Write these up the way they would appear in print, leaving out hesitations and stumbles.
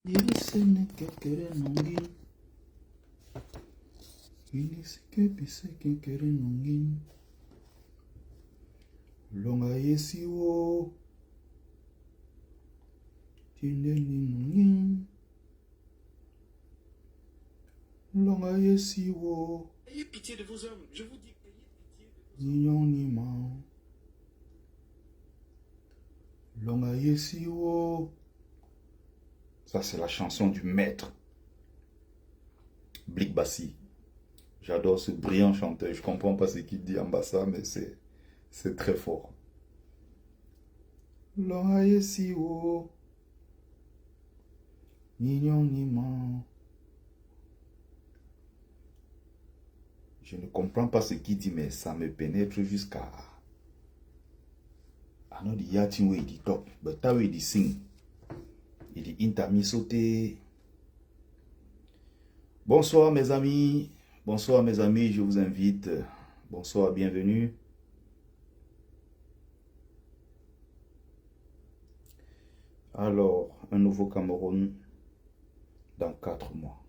Irisene kekere nongin. Inisike pise kekere nongin. Longa yesi wo. Tindeni nongin. Longa yesi wo. Ayez pitié de vos hommes, je vous dis. Ayez pitié de vos hommes. Nignon ni ma. Longa yesi wo. Ça, c'est la chanson du maître Blick Bassi. J'adore ce brillant chanteur. Je comprends pas ce qu'il dit en bas ça, mais c'est très fort. Longa yesi wo. Nignon ni ma. Je ne comprends pas ce qu'il dit, mais ça me pénètre jusqu'à... I know the yatin way the top, but that way the sing. Il dit intami sauté. Bonsoir mes amis. Bonsoir mes amis, je vous invite. Bonsoir, bienvenue. Alors, un nouveau Cameroun dans 4 mois.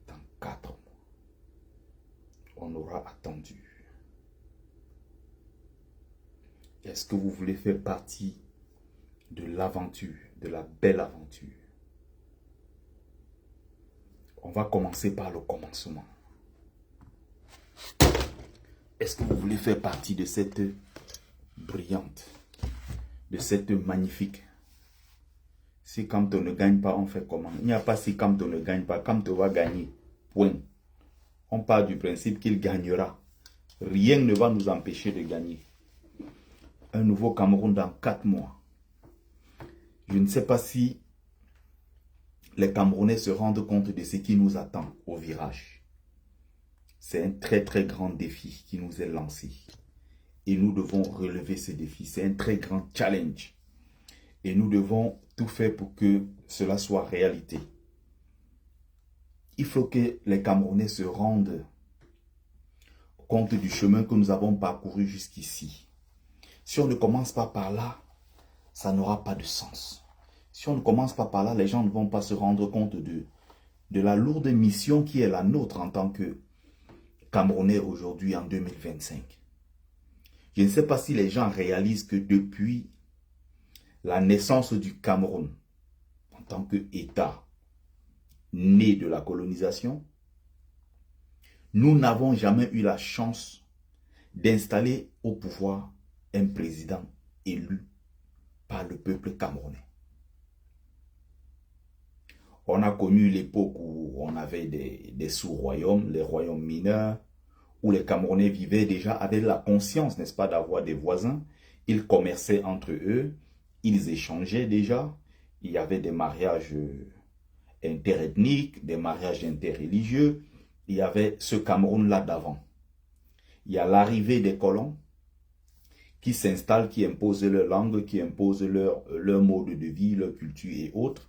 Dans 4 mois. On aura attendu. Est-ce que vous voulez faire partie de l'aventure, de la belle aventure? On va commencer par le commencement. Est-ce que vous voulez faire partie de cette brillante, de cette magnifique? Si quand on ne gagne pas, on fait comment? Il n'y a pas si quand on ne gagne pas, quand on va gagner. Point. On part du principe qu'il gagnera. Rien ne va nous empêcher de gagner. Un nouveau Cameroun dans 4 mois. Je ne sais pas si les Camerounais se rendent compte de ce qui nous attend au virage. C'est un très très grand défi qui nous est lancé. Et nous devons relever ce défi. C'est un très grand challenge. Et nous devons tout faire pour que cela soit réalité. Il faut que les Camerounais se rendent compte du chemin que nous avons parcouru jusqu'ici. Si on ne commence pas par là, ça n'aura pas de sens. Si on ne commence pas par là, les gens ne vont pas se rendre compte de la lourde mission qui est la nôtre en tant que Camerounais aujourd'hui en 2025. Je ne sais pas si les gens réalisent que depuis la naissance du Cameroun, en tant qu'État né de la colonisation, nous n'avons jamais eu la chance d'installer au pouvoir un président élu par le peuple camerounais. On a connu l'époque où on avait des sous-royaumes, les royaumes mineurs, où les Camerounais vivaient déjà avec la conscience, n'est-ce pas, d'avoir des voisins. Ils commerçaient entre eux, ils échangeaient déjà. Il y avait des mariages interethniques, des mariages interreligieux. Il y avait ce Cameroun-là d'avant. Il y a l'arrivée des colons qui s'installent, qui imposent leur langue, qui imposent leur mode de vie, leur culture et autres.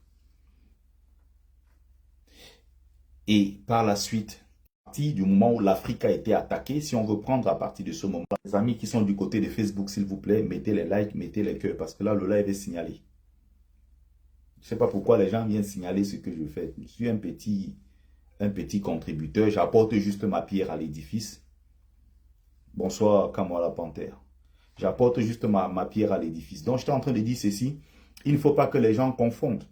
Et par la suite, à partir du moment où l'Afrique a été attaquée, si on veut prendre à partir de ce moment, les amis qui sont du côté de Facebook, s'il vous plaît, mettez les likes, mettez les cœurs, parce que là, le live est signalé. Je ne sais pas pourquoi les gens viennent signaler ce que je fais. Je suis un petit contributeur, j'apporte juste ma pierre à l'édifice. Bonsoir, Kamala Panthère. J'apporte juste ma pierre à l'édifice. Donc, j'étais en train de dire ceci. Il ne faut pas que les gens confondent.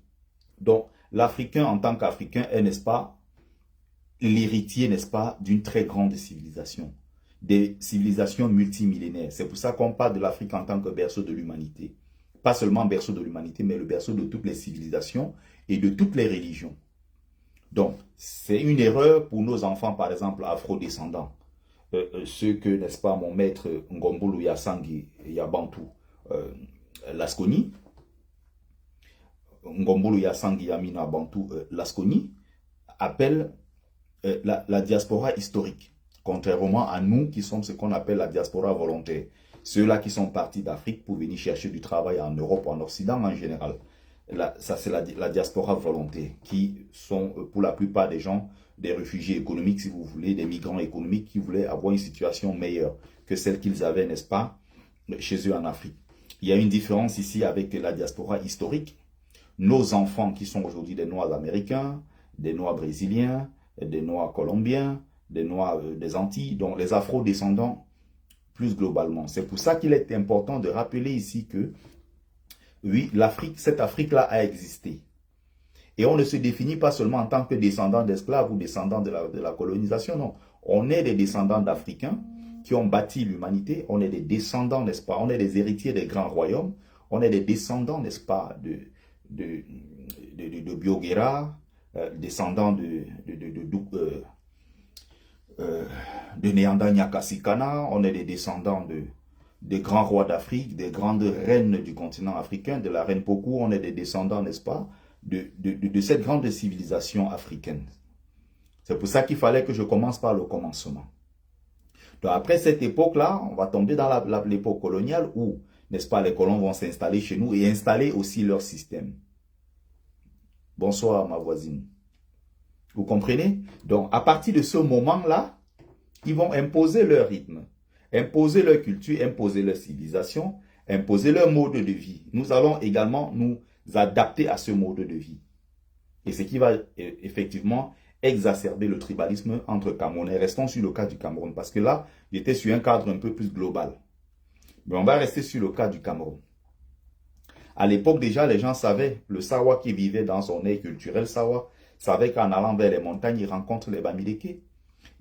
Donc, l'Africain en tant qu'Africain est, n'est-ce pas, l'héritier, n'est-ce pas, d'une très grande civilisation. Des civilisations multimillénaires. C'est pour ça qu'on parle de l'Afrique en tant que berceau de l'humanité. Pas seulement berceau de l'humanité, mais le berceau de toutes les civilisations et de toutes les religions. Donc, c'est une erreur pour nos enfants, par exemple, afro-descendants. Ceux que, n'est-ce pas, mon maître Ngombolo Yasangi Yabantu Lasconi, Ngombolo Yasangi Yamina Bantu Lasconi, appelle la diaspora historique, contrairement à nous qui sommes ce qu'on appelle la diaspora volontaire. Ceux-là qui sont partis d'Afrique pour venir chercher du travail en Europe, en Occident en général. Ça, c'est la diaspora volontaire, qui sont pour la plupart des gens des réfugiés économiques, si vous voulez, des migrants économiques qui voulaient avoir une situation meilleure que celle qu'ils avaient, n'est-ce pas, chez eux en Afrique. Il y a une différence ici avec la diaspora historique. nos enfants qui sont aujourd'hui des Noirs américains, des Noirs brésiliens, des Noirs colombiens, des Noirs des Antilles, donc les afro-descendants plus globalement. C'est pour ça qu'il est important de rappeler ici que, oui, cette Afrique-là a existé. Et on ne se définit pas seulement en tant que descendants d'esclaves ou descendants de la colonisation, non. On est des descendants d'Africains qui ont bâti l'humanité. On est des descendants, n'est-ce pas? On est des héritiers des grands royaumes. On est des descendants, n'est-ce pas, de Bioguera, descendants de Neanda Nyakasikana. On est des descendants des grands rois d'Afrique, des grandes reines du continent africain, de la reine Pokou. On est des descendants, n'est-ce pas, de cette grande civilisation africaine. C'est pour ça qu'il fallait que je commence par le commencement. Donc après cette époque-là, on va tomber dans l'époque coloniale où, n'est-ce pas, les colons vont s'installer chez nous et installer aussi leur système. Bonsoir ma voisine. Vous comprenez? Donc à partir de ce moment-là, ils vont imposer leur rythme, imposer leur culture, imposer leur civilisation, imposer leur mode de vie. Nous allons également nous adapter à ce mode de vie. Et ce qui va effectivement exacerber le tribalisme entre Camerounais. Restons sur le cas du Cameroun, parce que là, j'étais sur un cadre un peu plus global. Mais on va rester sur le cas du Cameroun. À l'époque, déjà, les gens savaient, le Sawa qui vivait dans son aire culturelle, Sawa, savait qu'en allant vers les montagnes, il rencontre les Bamileke.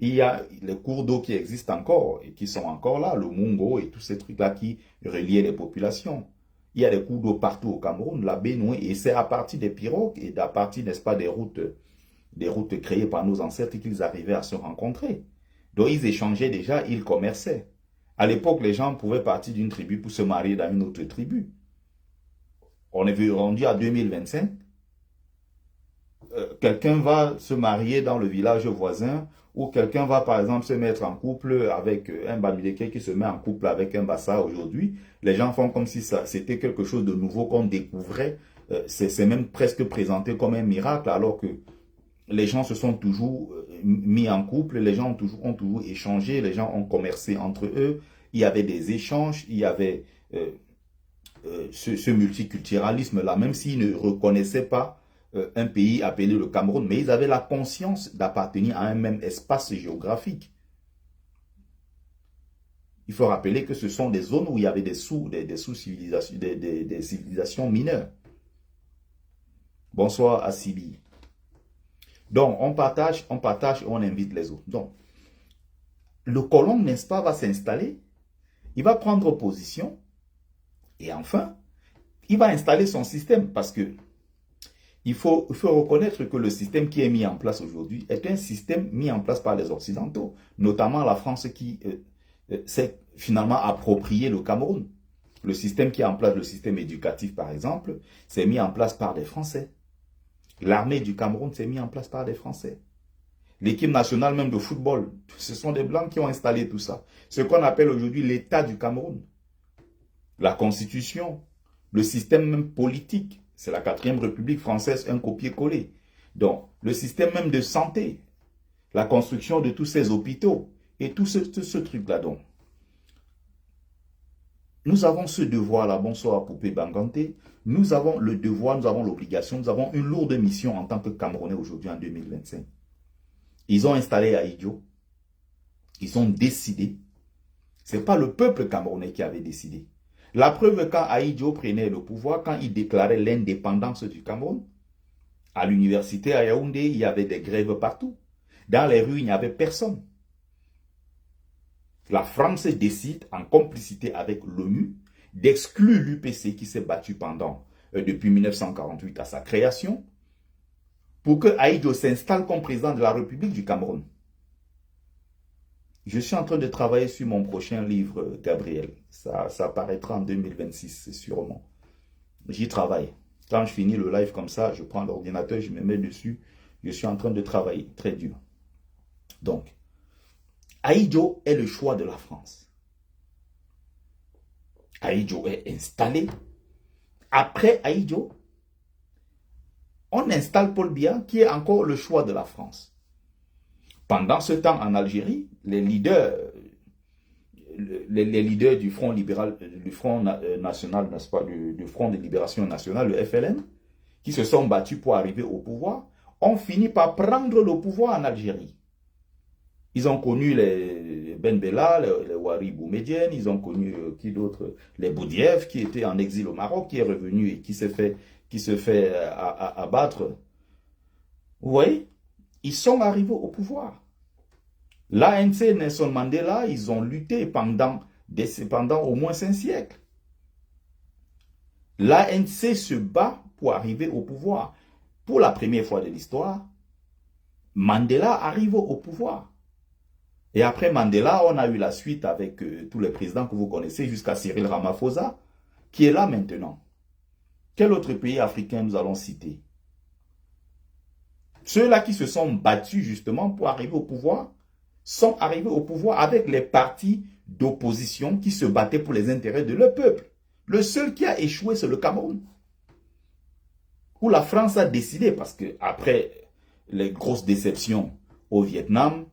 Il y a les cours d'eau qui existent encore, et qui sont encore là, le Mungo et tous ces trucs-là qui reliaient les populations. Il y a des cours d'eau partout au Cameroun, la Benoué, et c'est à partir des pirogues et à partir, n'est-ce pas, des routes créées par nos ancêtres qu'ils arrivaient à se rencontrer. Donc ils échangeaient déjà, ils commerçaient. À l'époque, les gens pouvaient partir d'une tribu pour se marier dans une autre tribu. On est rendu à 2025. Quelqu'un va se marier dans le village voisin, ou quelqu'un va par exemple se mettre en couple avec un Bamileke qui se met en couple avec un Bassa aujourd'hui. Les gens font comme si c'était quelque chose de nouveau qu'on découvrait. C'est même presque présenté comme un miracle, alors que les gens se sont toujours mis en couple, les gens ont toujours échangé, les gens ont commercé entre eux, il y avait des échanges, il y avait ce multiculturalisme-là, même s'ils ne reconnaissaient pas un pays appelé le Cameroun, mais ils avaient la conscience d'appartenir à un même espace géographique. Il faut rappeler que ce sont des zones où il y avait des sous-civilisations, des civilisations mineures. Bonsoir à Sibi. Donc, on partage, on invite les autres. Donc, le colon, n'est-ce pas, va s'installer, il va prendre position, et enfin, il va installer son système, parce que il faut reconnaître que le système qui est mis en place aujourd'hui est un système mis en place par les Occidentaux, notamment la France qui s'est finalement approprié le Cameroun. Le système qui est en place, le système éducatif par exemple, s'est mis en place par des Français. L'armée du Cameroun s'est mise en place par des Français. L'équipe nationale même de football, ce sont des Blancs qui ont installé tout ça. Ce qu'on appelle aujourd'hui l'État du Cameroun. La Constitution, le système même politique, c'est la 4e République française, un copier-coller. Donc, le système même de santé, la construction de tous ces hôpitaux, et tout ce truc-là. Donc, nous avons ce devoir-là, bonsoir Poupée Bangante, nous avons le devoir, nous avons l'obligation, nous avons une lourde mission en tant que Camerounais aujourd'hui en 2025. Ils ont installé Ahidjo, ils ont décidé, ce n'est pas le peuple camerounais qui avait décidé. La preuve, quand Ahidjo prenait le pouvoir, quand il déclarait l'indépendance du Cameroun, à l'université à Yaoundé, il y avait des grèves partout. Dans les rues, il n'y avait personne. La France décide, en complicité avec l'ONU, d'exclure l'UPC qui s'est battu depuis 1948 à sa création, pour que Ahidjo s'installe comme président de la République du Cameroun. Je suis en train de travailler sur mon prochain livre, Gabriel. Ça paraîtra en 2026, sûrement. J'y travaille. Quand je finis le live comme ça, je prends l'ordinateur, je me mets dessus. Je suis en train de travailler très dur. Donc, Ahidjo est le choix de la France. Ahidjo est installé. Après Ahidjo, on installe Paul Biya, qui est encore le choix de la France. Pendant ce temps, en Algérie, les leaders du Front libéral, du Front national, n'est-ce pas, du Front de libération nationale, le FLN, qui se sont battus pour arriver au pouvoir, ont fini par prendre le pouvoir en Algérie. Ils ont connu les Ben Bella, les Ouari Boumedienne, ils ont connu qui d'autre, les Boudiev, qui était en exil au Maroc, qui est revenu et qui se fait abattre. Vous voyez, ils sont arrivés au pouvoir. L'ANC, Nelson Mandela, ils ont lutté pendant au moins 5 siècles. L'ANC se bat pour arriver au pouvoir. Pour la première fois de l'histoire, Mandela arrive au pouvoir. Et après Mandela, on a eu la suite avec tous les présidents que vous connaissez, jusqu'à Cyril Ramaphosa, qui est là maintenant. Quel autre pays africain nous allons citer? Ceux-là qui se sont battus justement pour arriver au pouvoir, sont arrivés au pouvoir avec les partis d'opposition qui se battaient pour les intérêts de leur peuple. Le seul qui a échoué, c'est le Cameroun. Où la France a décidé, parce que après les grosses déceptions au Vietnam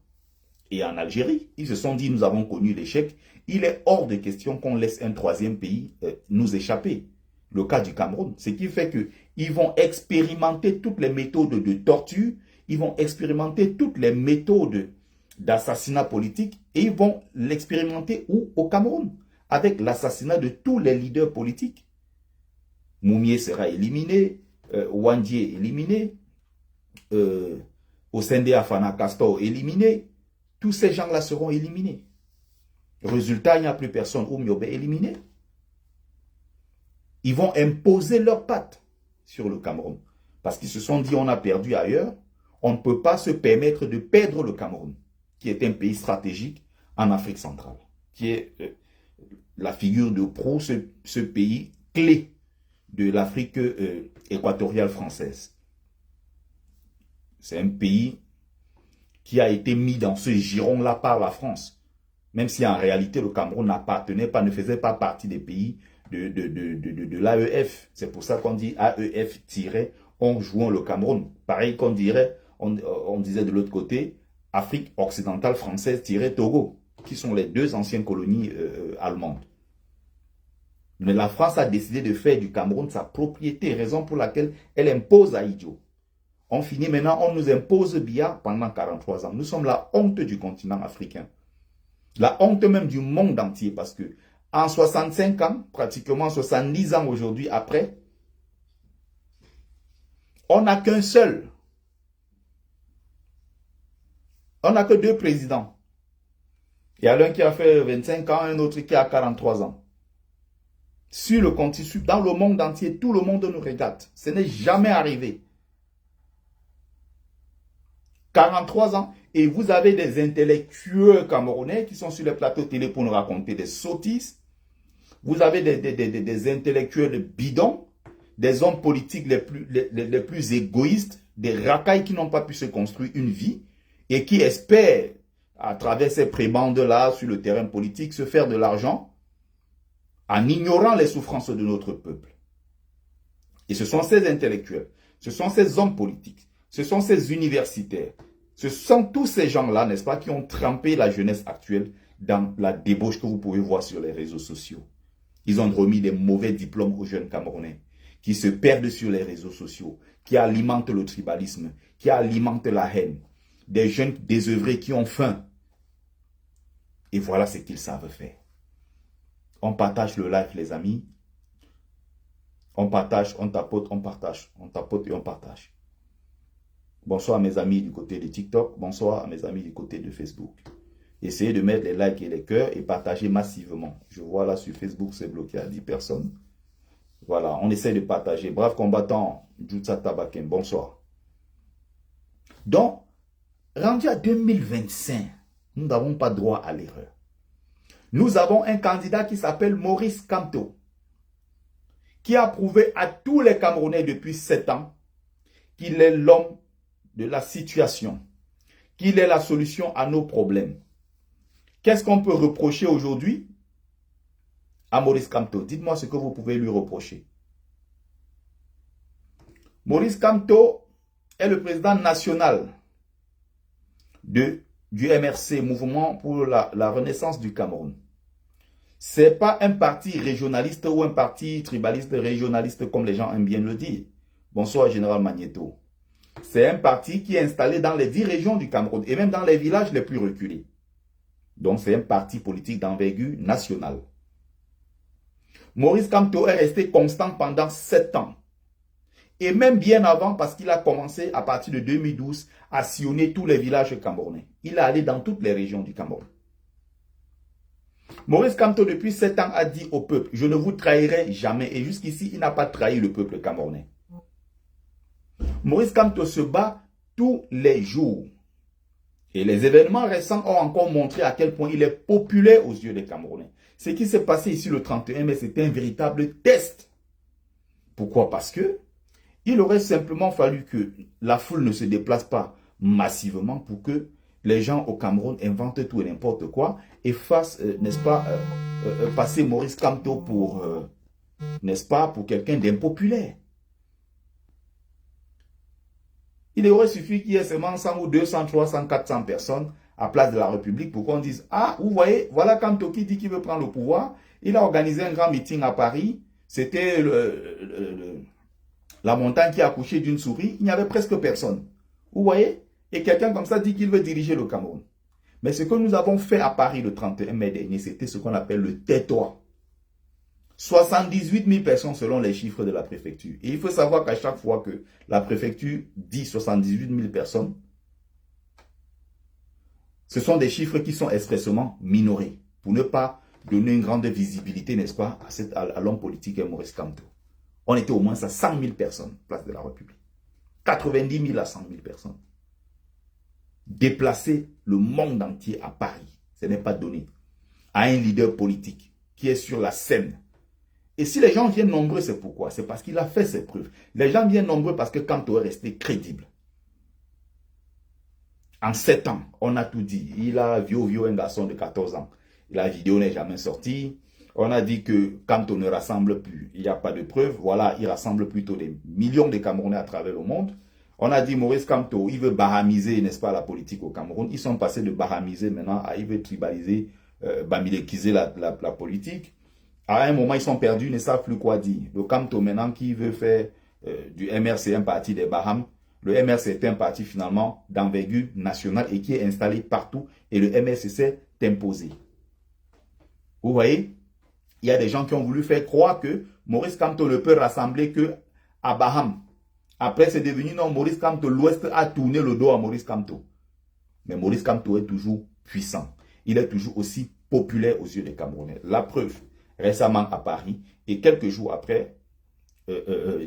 et en Algérie, ils se sont dit, nous avons connu l'échec. Il est hors de question qu'on laisse un troisième pays nous échapper. Le cas du Cameroun. Ce qui fait qu'ils vont expérimenter toutes les méthodes de torture, ils vont expérimenter toutes les méthodes d'assassinat politique et ils vont l'expérimenter où? Au Cameroun, avec l'assassinat de tous les leaders politiques. Moumié sera éliminé, Wandié éliminé, Osende Afana Castor éliminé, tous ces gens-là seront éliminés. Résultat, il n'y a plus personne. Oumiobe éliminé. Ils vont imposer leurs pattes sur le Cameroun. Parce qu'ils se sont dit, on a perdu ailleurs, on ne peut pas se permettre de perdre le Cameroun, qui est un pays stratégique en Afrique centrale, qui est la figure de proue, ce pays clé de l'Afrique équatoriale française. C'est un pays qui a été mis dans ce giron-là par la France, même si en réalité le Cameroun n'appartenait pas, ne faisait pas partie des pays de l'AEF. C'est pour ça qu'on dit AEF-on jouant le Cameroun. Pareil qu'on dirait, on disait de l'autre côté, Afrique occidentale française-Togo, qui sont les deux anciennes colonies allemandes. Mais la France a décidé de faire du Cameroun sa propriété, raison pour laquelle elle impose à Idio. On finit maintenant, on nous impose Biya pendant 43 ans. Nous sommes la honte du continent africain. La honte même du monde entier, parce que en 65 ans, pratiquement 70 ans aujourd'hui après, on n'a qu'un seul. On n'a que 2 présidents. Il y a l'un qui a fait 25 ans, un autre qui a 43 ans. Sur le continent, dans le monde entier, tout le monde nous regarde. Ce n'est jamais arrivé. 43 ans, et vous avez des intellectuels camerounais qui sont sur les plateaux télé pour nous raconter des sottises. Vous avez des intellectuels bidons, des hommes politiques les plus égoïstes, des racailles qui n'ont pas pu se construire une vie et qui espèrent, à travers ces prébendes-là sur le terrain politique, se faire de l'argent en ignorant les souffrances de notre peuple. Et ce sont ces intellectuels, ce sont ces hommes politiques, ce sont ces universitaires, ce sont tous ces gens-là, n'est-ce pas, qui ont trempé la jeunesse actuelle dans la débauche que vous pouvez voir sur les réseaux sociaux. Ils ont remis des mauvais diplômes aux jeunes Camerounais qui se perdent sur les réseaux sociaux, qui alimentent le tribalisme, qui alimentent la haine. Des jeunes désœuvrés qui ont faim. Et voilà ce qu'ils savent faire. On partage le live, les amis. On partage, on tapote, on partage. On tapote et on partage. Bonsoir à mes amis du côté de TikTok. Bonsoir à mes amis du côté de Facebook. Essayez de mettre les likes et les cœurs et partager massivement. Je vois là sur Facebook, c'est bloqué à 10 personnes. Voilà, on essaie de partager. Brave combattant, Djoutsa Tabaken, bonsoir. Donc, rendu à 2025, nous n'avons pas droit à l'erreur. Nous avons un candidat qui s'appelle Maurice Kamto, qui a prouvé à tous les Camerounais depuis 7 ans qu'il est l'homme de la situation, qu'il est la solution à nos problèmes. Qu'est-ce qu'on peut reprocher aujourd'hui à Maurice Kamto? Dites-moi ce que vous pouvez lui reprocher. Maurice Kamto est le président national du MRC, Mouvement pour la Renaissance du Cameroun. Ce n'est pas un parti régionaliste ou un parti tribaliste régionaliste comme les gens aiment bien le dire. Bonsoir, Général Magneto. C'est un parti qui est installé dans les 10 régions du Cameroun et même dans les villages les plus reculés. Donc, c'est un parti politique d'envergure nationale. Maurice Kamto est resté constant pendant 7 ans. Et même bien avant, parce qu'il a commencé à partir de 2012 à sillonner tous les villages camerounais. Il est allé dans toutes les régions du Cameroun. Maurice Kamto, depuis 7 ans, a dit au peuple, je ne vous trahirai jamais. Et jusqu'ici, il n'a pas trahi le peuple camerounais. Maurice Kamto se bat tous les jours. Et les événements récents ont encore montré à quel point il est populaire aux yeux des Camerounais. Ce qui s'est passé ici le 31 mai, c'était un véritable test. Pourquoi? Parce que il aurait simplement fallu que la foule ne se déplace pas massivement pour que les gens au Cameroun inventent tout et n'importe quoi et fassent, n'est-ce pas, passer Maurice Kamto pour, n'est-ce pas, pour quelqu'un d'impopulaire. Il aurait suffi qu'il y ait seulement 100 ou 200, 300, 400 personnes à Place de la République pour qu'on dise « Ah, vous voyez, voilà Kamto qui dit qu'il veut prendre le pouvoir. Il a organisé un grand meeting à Paris. C'était la montagne qui a accouché d'une souris. Il n'y avait presque personne. Vous voyez? Et quelqu'un comme ça dit qu'il veut diriger le Cameroun. Mais ce que nous avons fait à Paris le 31 mai dernier, c'était ce qu'on appelle le tais-toi. 78 000 personnes selon les chiffres de la préfecture. Et il faut savoir qu'à chaque fois que la préfecture dit 78 000 personnes, ce sont des chiffres qui sont expressément minorés pour ne pas donner une grande visibilité, n'est-ce pas, à l'homme politique Maurice Kamto. On était au moins à 100 000 personnes, place de la République. 90 000 à 100 000 personnes. Déplacer le monde entier à Paris, ce n'est pas donné à un leader politique qui est sur la scène. Et si les gens viennent nombreux, c'est pourquoi? C'est parce qu'il a fait ses preuves. Les gens viennent nombreux parce que Kamto est resté crédible. En 7 ans, on a tout dit. Il a violé un garçon de 14 ans. La vidéo n'est jamais sortie. On a dit que Kamto ne rassemble plus. Il n'y a pas de preuves. Voilà, il rassemble plutôt des millions de Camerounais à travers le monde. On a dit Maurice Kamto, il veut bahamiser, n'est-ce pas, la politique au Cameroun. Ils sont passés de bahamiser maintenant à il veut tribaliser, bamilékiser la politique. À un moment, ils sont perdus, ils ne savent plus quoi dire. Le Kamto maintenant qui veut faire du MRC un parti des Bahamas. Le MRC est un parti finalement d'envergure nationale et qui est installé partout. Et le MRC s'est imposé. Vous voyez, il y a des gens qui ont voulu faire croire que Maurice Kamto ne peut rassembler que à Bahamas. Après, c'est devenu non, Maurice Kamto, l'Ouest a tourné le dos à Maurice Kamto. Mais Maurice Kamto est toujours puissant. Il est toujours aussi populaire aux yeux des Camerounais. La preuve, récemment à Paris, et quelques jours après,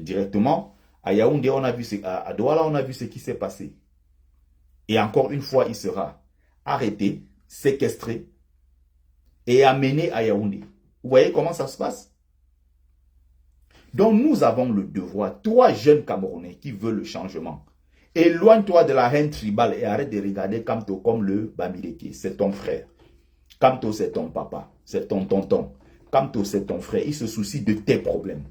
directement, à Yaoundé, on a vu à Douala, on a vu ce qui s'est passé. Et encore une fois, il sera arrêté, séquestré et amené à Yaoundé. Vous voyez comment ça se passe? Donc nous avons le devoir, toi jeunes Camerounais qui veulent le changement, éloigne-toi de la haine tribale et arrête de regarder Kamto comme le Bamileke. C'est ton frère. Kamto c'est ton papa, c'est ton tonton. Kamto c'est ton frère, il se soucie de tes problèmes.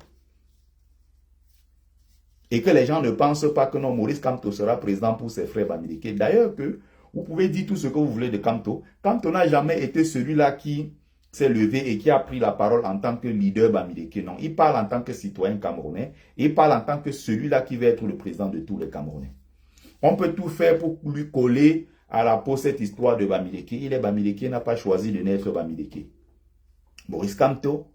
Et que les gens ne pensent pas que non, Maurice Kamto sera président pour ses frères Bamileke. D'ailleurs que vous pouvez dire tout ce que vous voulez de Kamto. Kamto n'a jamais été celui-là qui s'est levé et qui a pris la parole en tant que leader Bamileke. Non, il parle en tant que citoyen camerounais. Il parle en tant que celui-là qui va être le président de tous les Camerounais. On peut tout faire pour lui coller à la peau cette histoire de Bamileke. Il est Bamileke, n'a pas choisi de naître Bamileke. Maurice Kamto,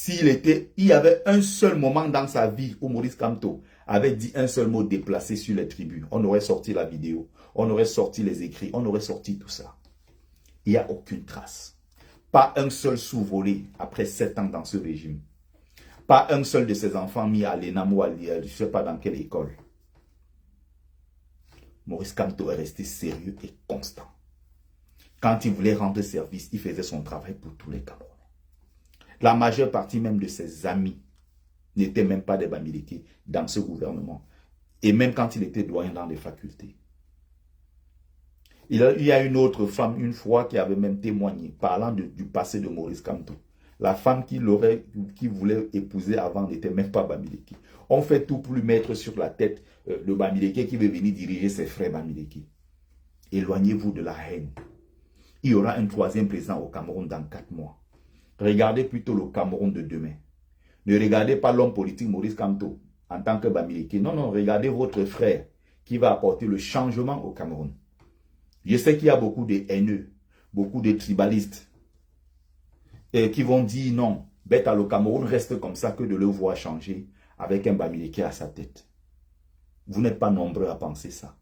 il y avait un seul moment dans sa vie où Maurice Kamto avait dit un seul mot déplacé sur les tribunes, on aurait sorti la vidéo, on aurait sorti les écrits, on aurait sorti tout ça. Il n'y a aucune trace. Pas un seul sou volé après 7 ans dans ce régime. Pas un seul de ses enfants mis à l'ENAM ou à je ne sais pas dans quelle école. Maurice Kamto est resté sérieux et constant. Quand il voulait rendre service, il faisait son travail pour tous les Camerounais. La majeure partie même de ses amis n'étaient même pas des Bamileke dans ce gouvernement. Et même quand il était doyen dans les facultés. Il y a une autre femme, une fois, qui avait même témoigné, parlant du passé de Maurice Kamto. La femme qui voulait épouser avant n'était même pas Bamileke. On fait tout pour lui mettre sur la tête le Bamileke qui veut venir diriger ses frères Bamileke. Éloignez-vous de la haine. Il y aura un 3e président au Cameroun dans 4 mois. Regardez plutôt le Cameroun de demain. Ne regardez pas l'homme politique Maurice Kamto. en tant que Bamileke. Non, non, regardez votre frère qui va apporter le changement au Cameroun. Je sais qu'il y a beaucoup de haineux, beaucoup de tribalistes qui vont dire non, Beta le Cameroun reste comme ça que de le voir changer avec un Bamileke à sa tête. Vous n'êtes pas nombreux à penser ça.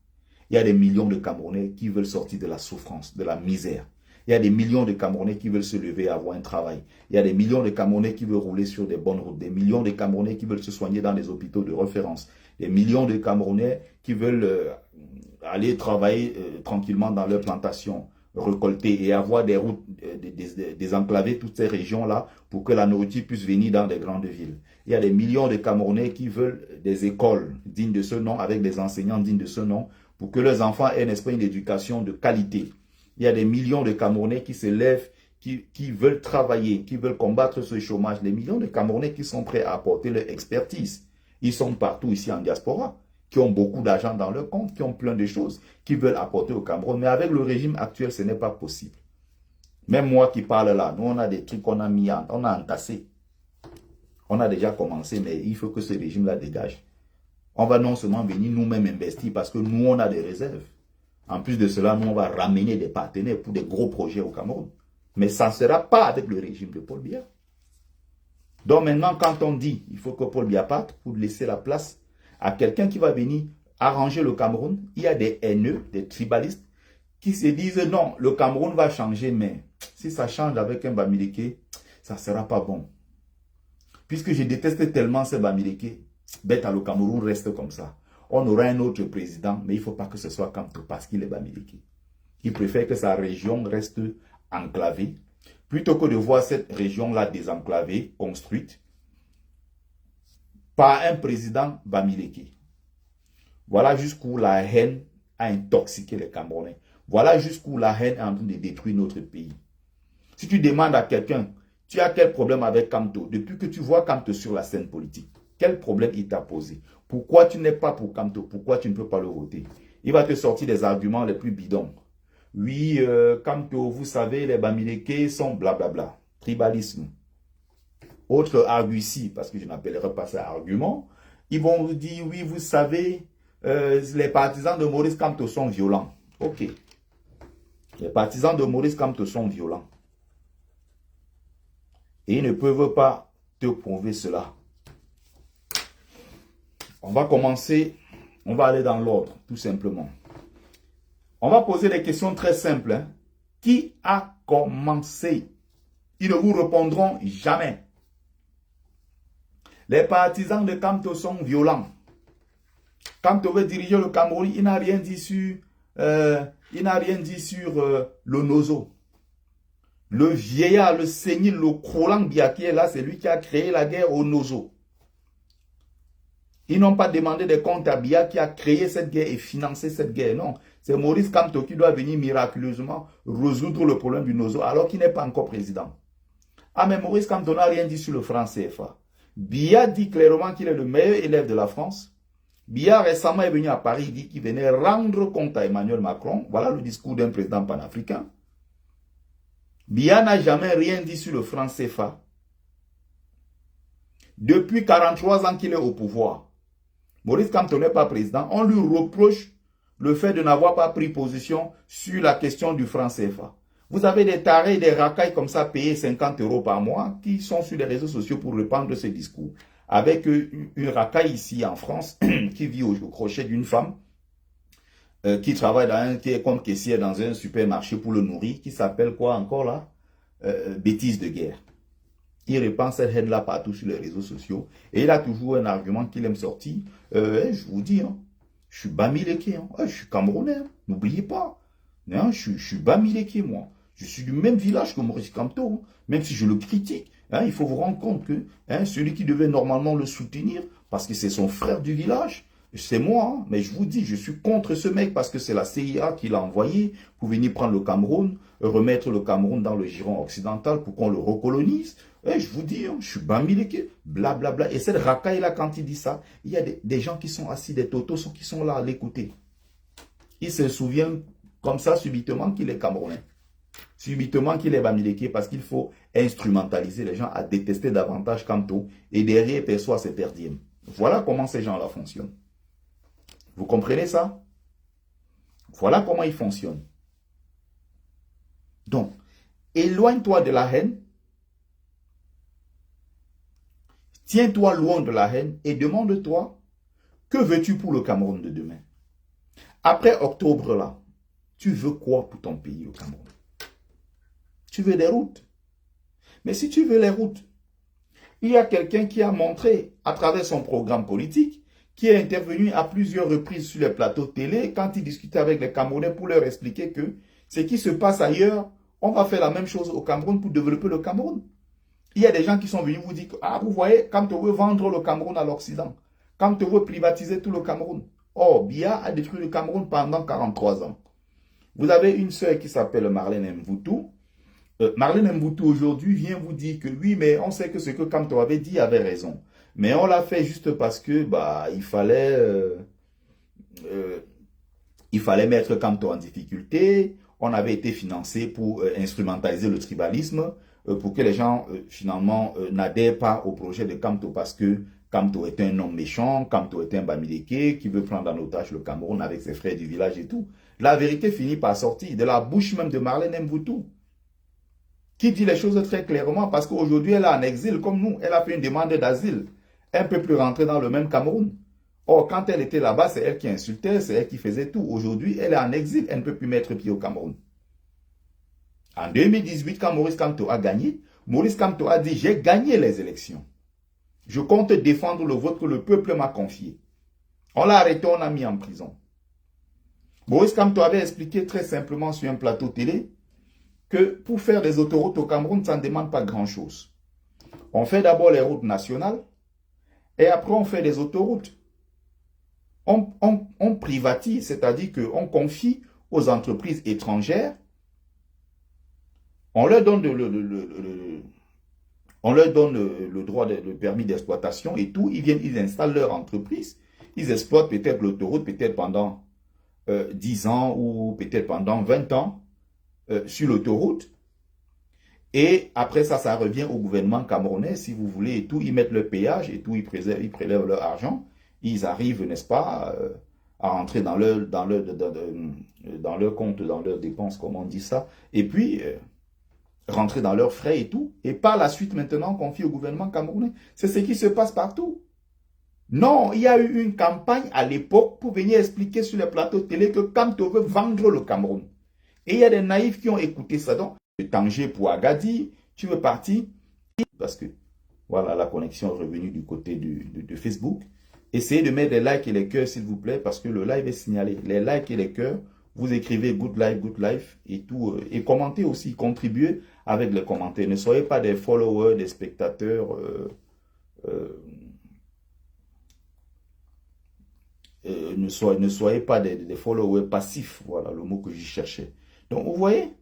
Il y a des millions de Camerounais qui veulent sortir de la souffrance, de la misère. Il y a des millions de Camerounais qui veulent se lever et avoir un travail. Il y a des millions de Camerounais qui veulent rouler sur des bonnes routes. Des millions de Camerounais qui veulent se soigner dans des hôpitaux de référence. Des millions de Camerounais qui veulent aller travailler tranquillement dans leurs plantations, récolter et avoir des routes désenclaver toutes ces régions-là pour que la nourriture puisse venir dans des grandes villes. Il y a des millions de Camerounais qui veulent des écoles dignes de ce nom, avec des enseignants dignes de ce nom, pour que leurs enfants aient, n'est-ce pas, une éducation de qualité. Il y a des millions de Camerounais qui se lèvent, qui veulent travailler, qui veulent combattre ce chômage. Des millions de Camerounais qui sont prêts à apporter leur expertise. Ils sont partout ici en diaspora, qui ont beaucoup d'argent dans leur compte, qui ont plein de choses, qui veulent apporter au Cameroun. Mais avec le régime actuel, ce n'est pas possible. Même moi qui parle là, nous on a des trucs qu'on a mis, on a entassé. On a déjà commencé, mais il faut que ce régime-là dégage. On va non seulement venir nous-mêmes investir parce que nous, on a des réserves. En plus de cela, nous, on va ramener des partenaires pour des gros projets au Cameroun. Mais ça ne sera pas avec le régime de Paul Biya. Donc maintenant, quand on dit il faut que Paul Biya parte pour laisser la place à quelqu'un qui va venir arranger le Cameroun, il y a des haineux, des tribalistes, qui se disent non, le Cameroun va changer, mais si ça change avec un Bamileke, ça ne sera pas bon. Puisque je déteste tellement ce Bamileke, Beta le Cameroun reste comme ça. On aura un autre président, mais il ne faut pas que ce soit Kamto parce qu'il est Bamileke. Il préfère que sa région reste enclavée, plutôt que de voir cette région-là désenclavée, construite, par un président Bamileke. Voilà jusqu'où la haine a intoxiqué les Camerounais. Voilà jusqu'où la haine est en train de détruire notre pays. Si tu demandes à quelqu'un, tu as quel problème avec Kamto, depuis que tu vois Kamto sur la scène politique, quel problème il t'a posé? Pourquoi tu n'es pas pour Kamto? Pourquoi tu ne peux pas le voter? Il va te sortir des arguments les plus bidons. Oui, Kamto, vous savez, les Bamileke sont blablabla. Tribalisme. Autre argument, parce que je n'appellerai pas ça argument, ils vont vous dire, oui, vous savez, les partisans de Maurice Kamto sont violents. Ok. Les partisans de Maurice Kamto sont violents. Et ils ne peuvent pas te prouver cela. On va commencer, on va aller dans l'ordre, tout simplement. On va poser des questions très simples. Hein. Qui a commencé? Ils ne vous répondront jamais. Les partisans de Kamto sont violents. Kamto veut diriger le Cameroun, il n'a rien dit sur, le Nozo. Le vieillard, le sénile, le Koulan Biya qui est là, c'est lui qui a créé la guerre au Nozo. Ils n'ont pas demandé des comptes à Biya qui a créé cette guerre et financé cette guerre. Non, c'est Maurice Kamto qui doit venir miraculeusement résoudre le problème du Nozo alors qu'il n'est pas encore président. Ah, mais Maurice Kamto n'a rien dit sur le franc CFA. Biya dit clairement qu'il est le meilleur élève de la France. Biya récemment est venu à Paris, il dit qu'il venait rendre compte à Emmanuel Macron. Voilà le discours d'un président panafricain. Biya n'a jamais rien dit sur le franc CFA. Depuis 43 ans qu'il est au pouvoir. Maurice Kamto n'est pas président. On lui reproche le fait de n'avoir pas pris position sur la question du franc CFA. Vous avez des tarés, des racailles comme ça payés 50 € par mois qui sont sur les réseaux sociaux pour répandre ce discours. Avec une racaille ici en France qui vit au crochet d'une femme qui travaille qui est comme caissière dans un supermarché pour le nourrir, qui s'appelle quoi encore là? Bêtise de guerre. Il répand cette haine-là partout sur les réseaux sociaux. Et il a toujours un argument qu'il aime sortir. Je vous dis, hein, je suis Bamileke, hein, je suis Camerounais, hein, n'oubliez pas. Hein, je suis Bamileke, moi. Je suis du même village que Maurice Kamto, hein, même si je le critique. Hein, il faut vous rendre compte que celui qui devait normalement le soutenir, parce que c'est son frère du village, c'est moi. Hein, mais je vous dis, je suis contre ce mec parce que c'est la CIA qui l'a envoyé pour venir prendre le Cameroun, remettre le Cameroun dans le giron occidental pour qu'on le recolonise. Et je vous dis, hein, je suis Bamileke, blablabla. Et cette racaille-là, quand il dit ça, il y a des gens qui sont assis, des totos qui sont là à l'écouter. Il se souvient comme ça subitement qu'il est Camerounais. Subitement qu'il est Bamileke parce qu'il faut instrumentaliser les gens à détester davantage Kamto et derrière perçoit ses perdièmes. Voilà comment ces gens-là fonctionnent. Vous comprenez ça? Voilà comment ils fonctionnent. Donc, éloigne-toi de la haine. Tiens-toi loin de la haine et demande-toi, que veux-tu pour le Cameroun de demain? Après octobre là, tu veux quoi pour ton pays, le Cameroun? Tu veux des routes. Mais si tu veux les routes, il y a quelqu'un qui a montré à travers son programme politique, qui est intervenu à plusieurs reprises sur les plateaux télé quand il discutait avec les Camerounais pour leur expliquer que ce qui se passe ailleurs, on va faire la même chose au Cameroun pour développer le Cameroun. Il y a des gens qui sont venus vous dire que, ah, vous voyez, quand on veut vendre le Cameroun à l'Occident, quand on veut privatiser tout le Cameroun. Oh, Biya a détruit le Cameroun pendant 43 ans. Vous avez une sœur qui s'appelle Marlène Mvoutou. Marlène Mvoutou aujourd'hui vient vous dire que oui, mais on sait que ce que Kamto avait dit avait raison. Mais on l'a fait juste parce que il fallait mettre Kamto en difficulté. On avait été financé pour instrumentaliser le tribalisme, pour que les gens finalement n'adhèrent pas au projet de Kamto parce que Kamto est un homme méchant, Kamto est un Bamileke qui veut prendre en otage le Cameroun avec ses frères du village et tout. La vérité finit par sortir de la bouche même de Marlène Mvoutou, qui dit les choses très clairement parce qu'aujourd'hui elle est en exil comme nous, elle a fait une demande d'asile. Elle ne peut plus rentrer dans le même Cameroun. Or, quand elle était là-bas, c'est elle qui insultait, c'est elle qui faisait tout. Aujourd'hui, elle est en exil, elle ne peut plus mettre pied au Cameroun. En 2018, quand Maurice Kamto a gagné, Maurice Kamto a dit « J'ai gagné les élections. Je compte défendre le vote que le peuple m'a confié. » On l'a arrêté, on l'a mis en prison. Maurice Kamto avait expliqué très simplement sur un plateau télé que pour faire des autoroutes au Cameroun, ça ne demande pas grand-chose. On fait d'abord les routes nationales et après on fait des autoroutes. On privatise, c'est-à-dire qu'on confie aux entreprises étrangères, on leur donne le droit, le permis d'exploitation et tout, ils viennent, ils installent leur entreprise, ils exploitent peut-être l'autoroute, peut-être pendant 10 ans ou peut-être pendant 20 ans sur l'autoroute. Et après ça, ça revient au gouvernement camerounais, si vous voulez, et tout, ils mettent le péage et tout, ils prélèvent leur argent. Ils arrivent, n'est-ce pas, à rentrer dans leur compte, dans leurs dépenses, comme on dit ça, et puis rentrer dans leurs frais et tout, et par la suite maintenant confier au gouvernement camerounais. C'est ce qui se passe partout. Non, il y a eu une campagne à l'époque pour venir expliquer sur les plateaux télé que Kamto veut vendre le Cameroun. Et il y a des naïfs qui ont écouté ça. Donc, de Tanger pour Agadir, tu veux partir, parce que, voilà, la connexion est revenue du côté de Facebook. Essayez de mettre des likes et les cœurs, s'il vous plaît, parce que le live est signalé. Les likes et les cœurs, vous écrivez good life et tout. Et commentez aussi, contribuez avec les commentaires. Ne soyez pas des followers, des spectateurs. Ne soyez pas des followers passifs. Voilà le mot que j'y cherchais. Donc, vous voyez,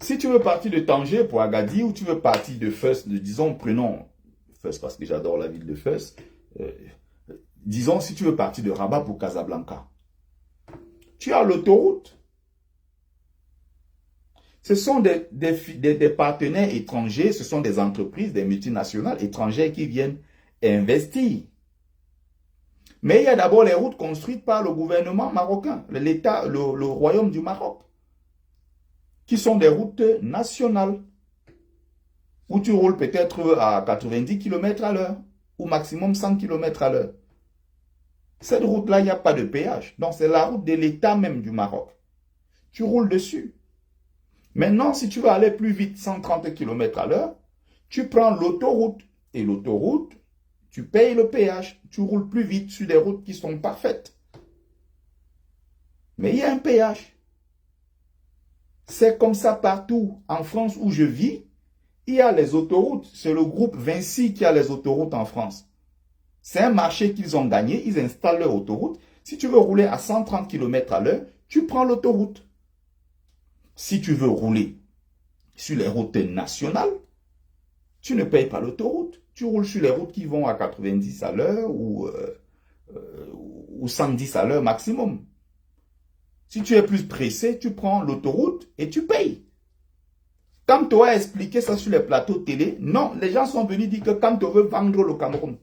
si tu veux partir de Tanger pour Agadir ou tu veux partir de Fès, disons, prenons Fès parce que j'adore la ville de Fès. Disons, si tu veux partir de Rabat pour Casablanca, tu as l'autoroute. Ce sont des partenaires étrangers, ce sont des entreprises, des multinationales étrangères qui viennent investir. Mais il y a d'abord les routes construites par le gouvernement marocain, l'État, le royaume du Maroc, qui sont des routes nationales, où tu roules peut-être à 90 km à l'heure, ou maximum 100 km à l'heure. Cette route-là, il n'y a pas de péage. Donc, c'est la route de l'État même du Maroc. Tu roules dessus. Maintenant, si tu veux aller plus vite, 130 km à l'heure, tu prends l'autoroute. Et l'autoroute, tu payes le péage. Tu roules plus vite sur des routes qui sont parfaites. Mais il y a un péage. C'est comme ça partout. En France où je vis, il y a les autoroutes. C'est le groupe Vinci qui a les autoroutes en France. C'est un marché qu'ils ont gagné. Ils installent leur autoroute. Si tu veux rouler à 130 km à l'heure, tu prends l'autoroute. Si tu veux rouler sur les routes nationales, tu ne payes pas l'autoroute. Tu roules sur les routes qui vont à 90 à l'heure ou 110 à l'heure maximum. Si tu es plus pressé, tu prends l'autoroute et tu payes. Kamto a expliqué ça sur les plateaux télé. Non, les gens sont venus dire que Kamto veut vendre le Cameroun.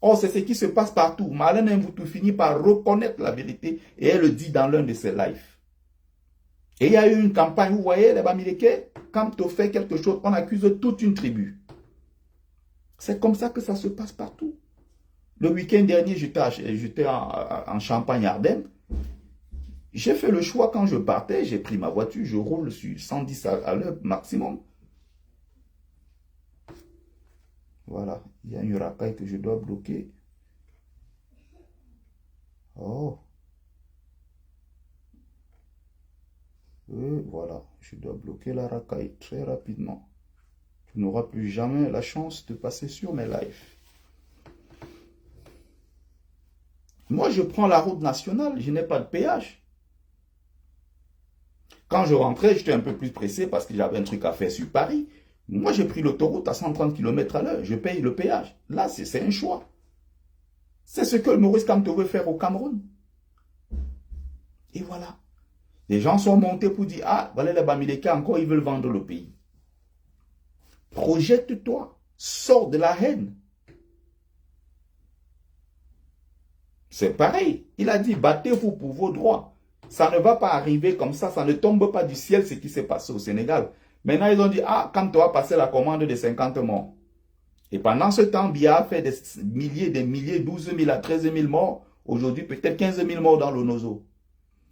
Or, c'est ce qui se passe partout. Marlène Mvutu finit par reconnaître la vérité et elle le dit dans l'un de ses lives. Et il y a eu une campagne, vous voyez, les Bamileke, quand on fait quelque chose, on accuse toute une tribu. C'est comme ça que ça se passe partout. Le week-end dernier, j'étais en Champagne-Ardenne. J'ai fait le choix quand je partais, j'ai pris ma voiture, je roule sur 110 à l'heure maximum. Voilà, il y a une racaille que je dois bloquer. Oh. Et voilà, je dois bloquer la racaille très rapidement. Tu n'auras plus jamais la chance de passer sur mes lives. Moi, je prends la route nationale, je n'ai pas de péage. Quand je rentrais, j'étais un peu plus pressé parce que j'avais un truc à faire sur Paris. Moi, j'ai pris l'autoroute à 130 km à l'heure. Je paye le péage. Là, c'est un choix. C'est ce que le Maurice Kamto veut faire au Cameroun. Et voilà. Les gens sont montés pour dire, ah, voilà les Bamileke, encore ils veulent vendre le pays. Projette-toi. Sors de la haine. C'est pareil. Il a dit, battez-vous pour vos droits. Ça ne va pas arriver comme ça ne tombe pas du ciel ce qui s'est passé au Sénégal. Maintenant, ils ont dit, ah, quand tu as passé la commande de 50 morts. Et pendant ce temps, Biya a fait des milliers, 12 000 à 13 000 morts. Aujourd'hui, peut-être 15 000 morts dans le Nozo.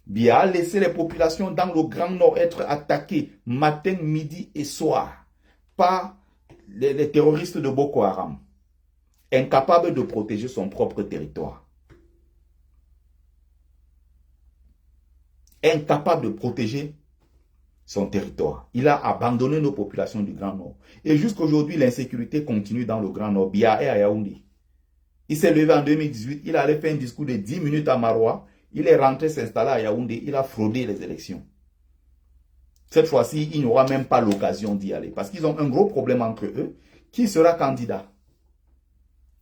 Biya a laissé les populations dans le Grand Nord être attaquées matin, midi et soir par les terroristes de Boko Haram. Incapables de protéger son propre territoire. Incapable de protéger son territoire. Il a abandonné nos populations du Grand Nord. Et jusqu'aujourd'hui, l'insécurité continue dans le Grand Nord. Biya est à Yaoundé. Il s'est levé en 2018, il allait faire un discours de 10 minutes à Maroua. Il est rentré s'installer à Yaoundé, il a fraudé les élections. Cette fois-ci, il n'aura même pas l'occasion d'y aller. Parce qu'ils ont un gros problème entre eux. Qui sera candidat?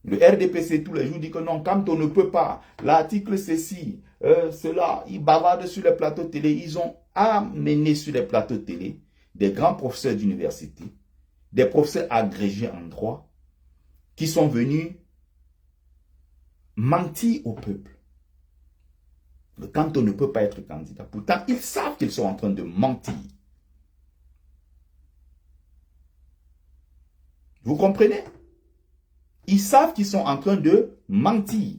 Le RDPC tous les jours dit que non, quand on ne peut pas, l'article ceci, cela, ils bavardent sur les plateaux télé. Ils ont amené sur les plateaux télé des grands professeurs d'université, des professeurs agrégés en droit, qui sont venus mentir au peuple. Quand on ne peut pas être candidat, pourtant ils savent qu'ils sont en train de mentir. Vous comprenez? Ils savent qu'ils sont en train de mentir.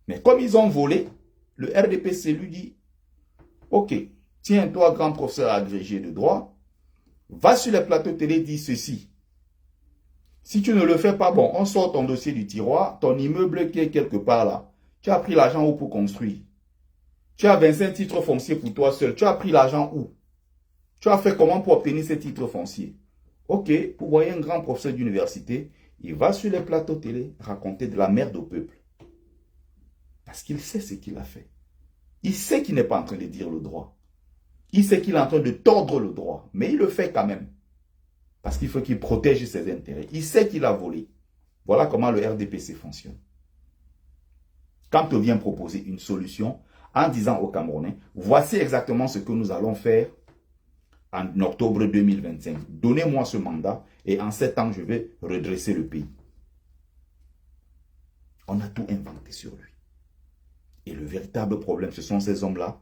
Mais comme ils ont volé, le RDPC lui dit, ok, tiens, toi, grand professeur agrégé de droit, va sur les plateaux télé, dis ceci. Si tu ne le fais pas, bon, on sort ton dossier du tiroir, ton immeuble qui est quelque part là. Tu as pris l'argent où pour construire? Tu as 25 titres fonciers pour toi seul. Tu as pris l'argent où? Tu as fait comment pour obtenir ces titres fonciers? Ok, vous voyez un grand professeur d'université, il va sur les plateaux télé raconter de la merde au peuple. Parce qu'il sait ce qu'il a fait. Il sait qu'il n'est pas en train de dire le droit. Il sait qu'il est en train de tordre le droit. Mais il le fait quand même. Parce qu'il faut qu'il protège ses intérêts. Il sait qu'il a volé. Voilà comment le RDPC fonctionne. Quand on vient proposer une solution en disant aux Camerounais, voici exactement ce que nous allons faire en octobre 2025. Donnez-moi ce mandat et en 7 ans, je vais redresser le pays. On a tout inventé sur lui. Et le véritable problème, ce sont ces hommes-là.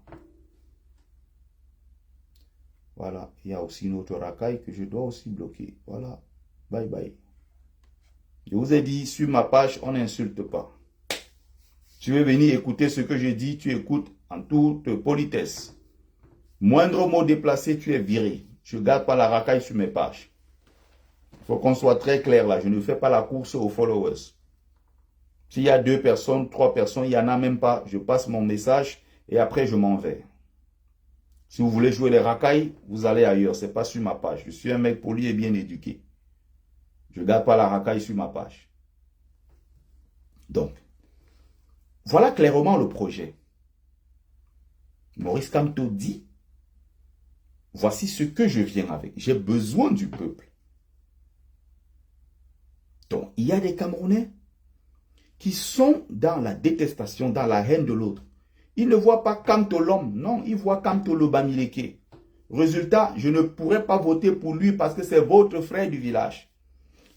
Voilà, il y a aussi une autre racaille que je dois aussi bloquer. Voilà, bye bye. Je vous ai dit, sur ma page, on n'insulte pas. Tu veux venir écouter ce que je dis, tu écoutes en toute politesse. Moindre mot déplacé, tu es viré. Je ne garde pas la racaille sur mes pages. Il faut qu'on soit très clair là. Je ne fais pas la course aux followers. S'il y a 2 personnes, 3 personnes, il n'y en a même pas. Je passe mon message et après je m'en vais. Si vous voulez jouer les racailles, vous allez ailleurs. Ce n'est pas sur ma page. Je suis un mec poli et bien éduqué. Je ne garde pas la racaille sur ma page. Donc, voilà clairement le projet. Maurice Kamto dit, voici ce que je viens avec. J'ai besoin du peuple. Donc, il y a des Camerounais qui sont dans la détestation, dans la haine de l'autre. Ils ne voient pas Kamto l'homme, non, ils voient Kamto le Bamileke. Résultat, je ne pourrais pas voter pour lui parce que c'est votre frère du village.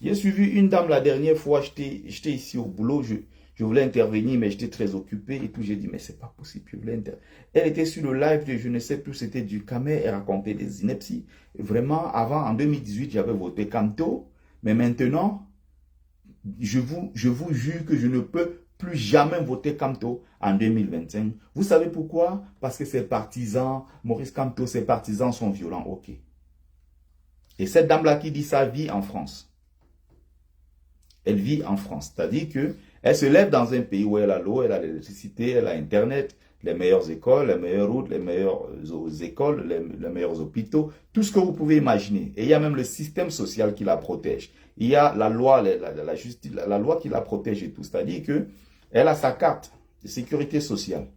J'ai suivi une dame la dernière fois, j'étais ici au boulot, je voulais intervenir, mais j'étais très occupé et tout. J'ai dit, mais c'est pas possible, je voulais Elle était sur le live de, je ne sais plus, c'était du Camer, elle racontait des inepties. Vraiment, avant, en 2018, j'avais voté Camto, mais maintenant, je vous jure que je ne peux plus jamais voter Camto en 2025. Vous savez pourquoi? Parce que ses partisans, Maurice Kamto, ses partisans sont violents, ok. Et cette dame-là qui dit ça vit en France. Elle vit en France. C'est-à-dire qu'elle se lève dans un pays où elle a l'eau, elle a l'électricité, elle a Internet, les meilleures écoles, les meilleures routes, les meilleures écoles, les meilleurs hôpitaux, tout ce que vous pouvez imaginer. Et il y a même le système social qui la protège. Il y a la loi, la justice, la loi qui la protège et tout. C'est-à-dire qu'elle a sa carte de sécurité sociale.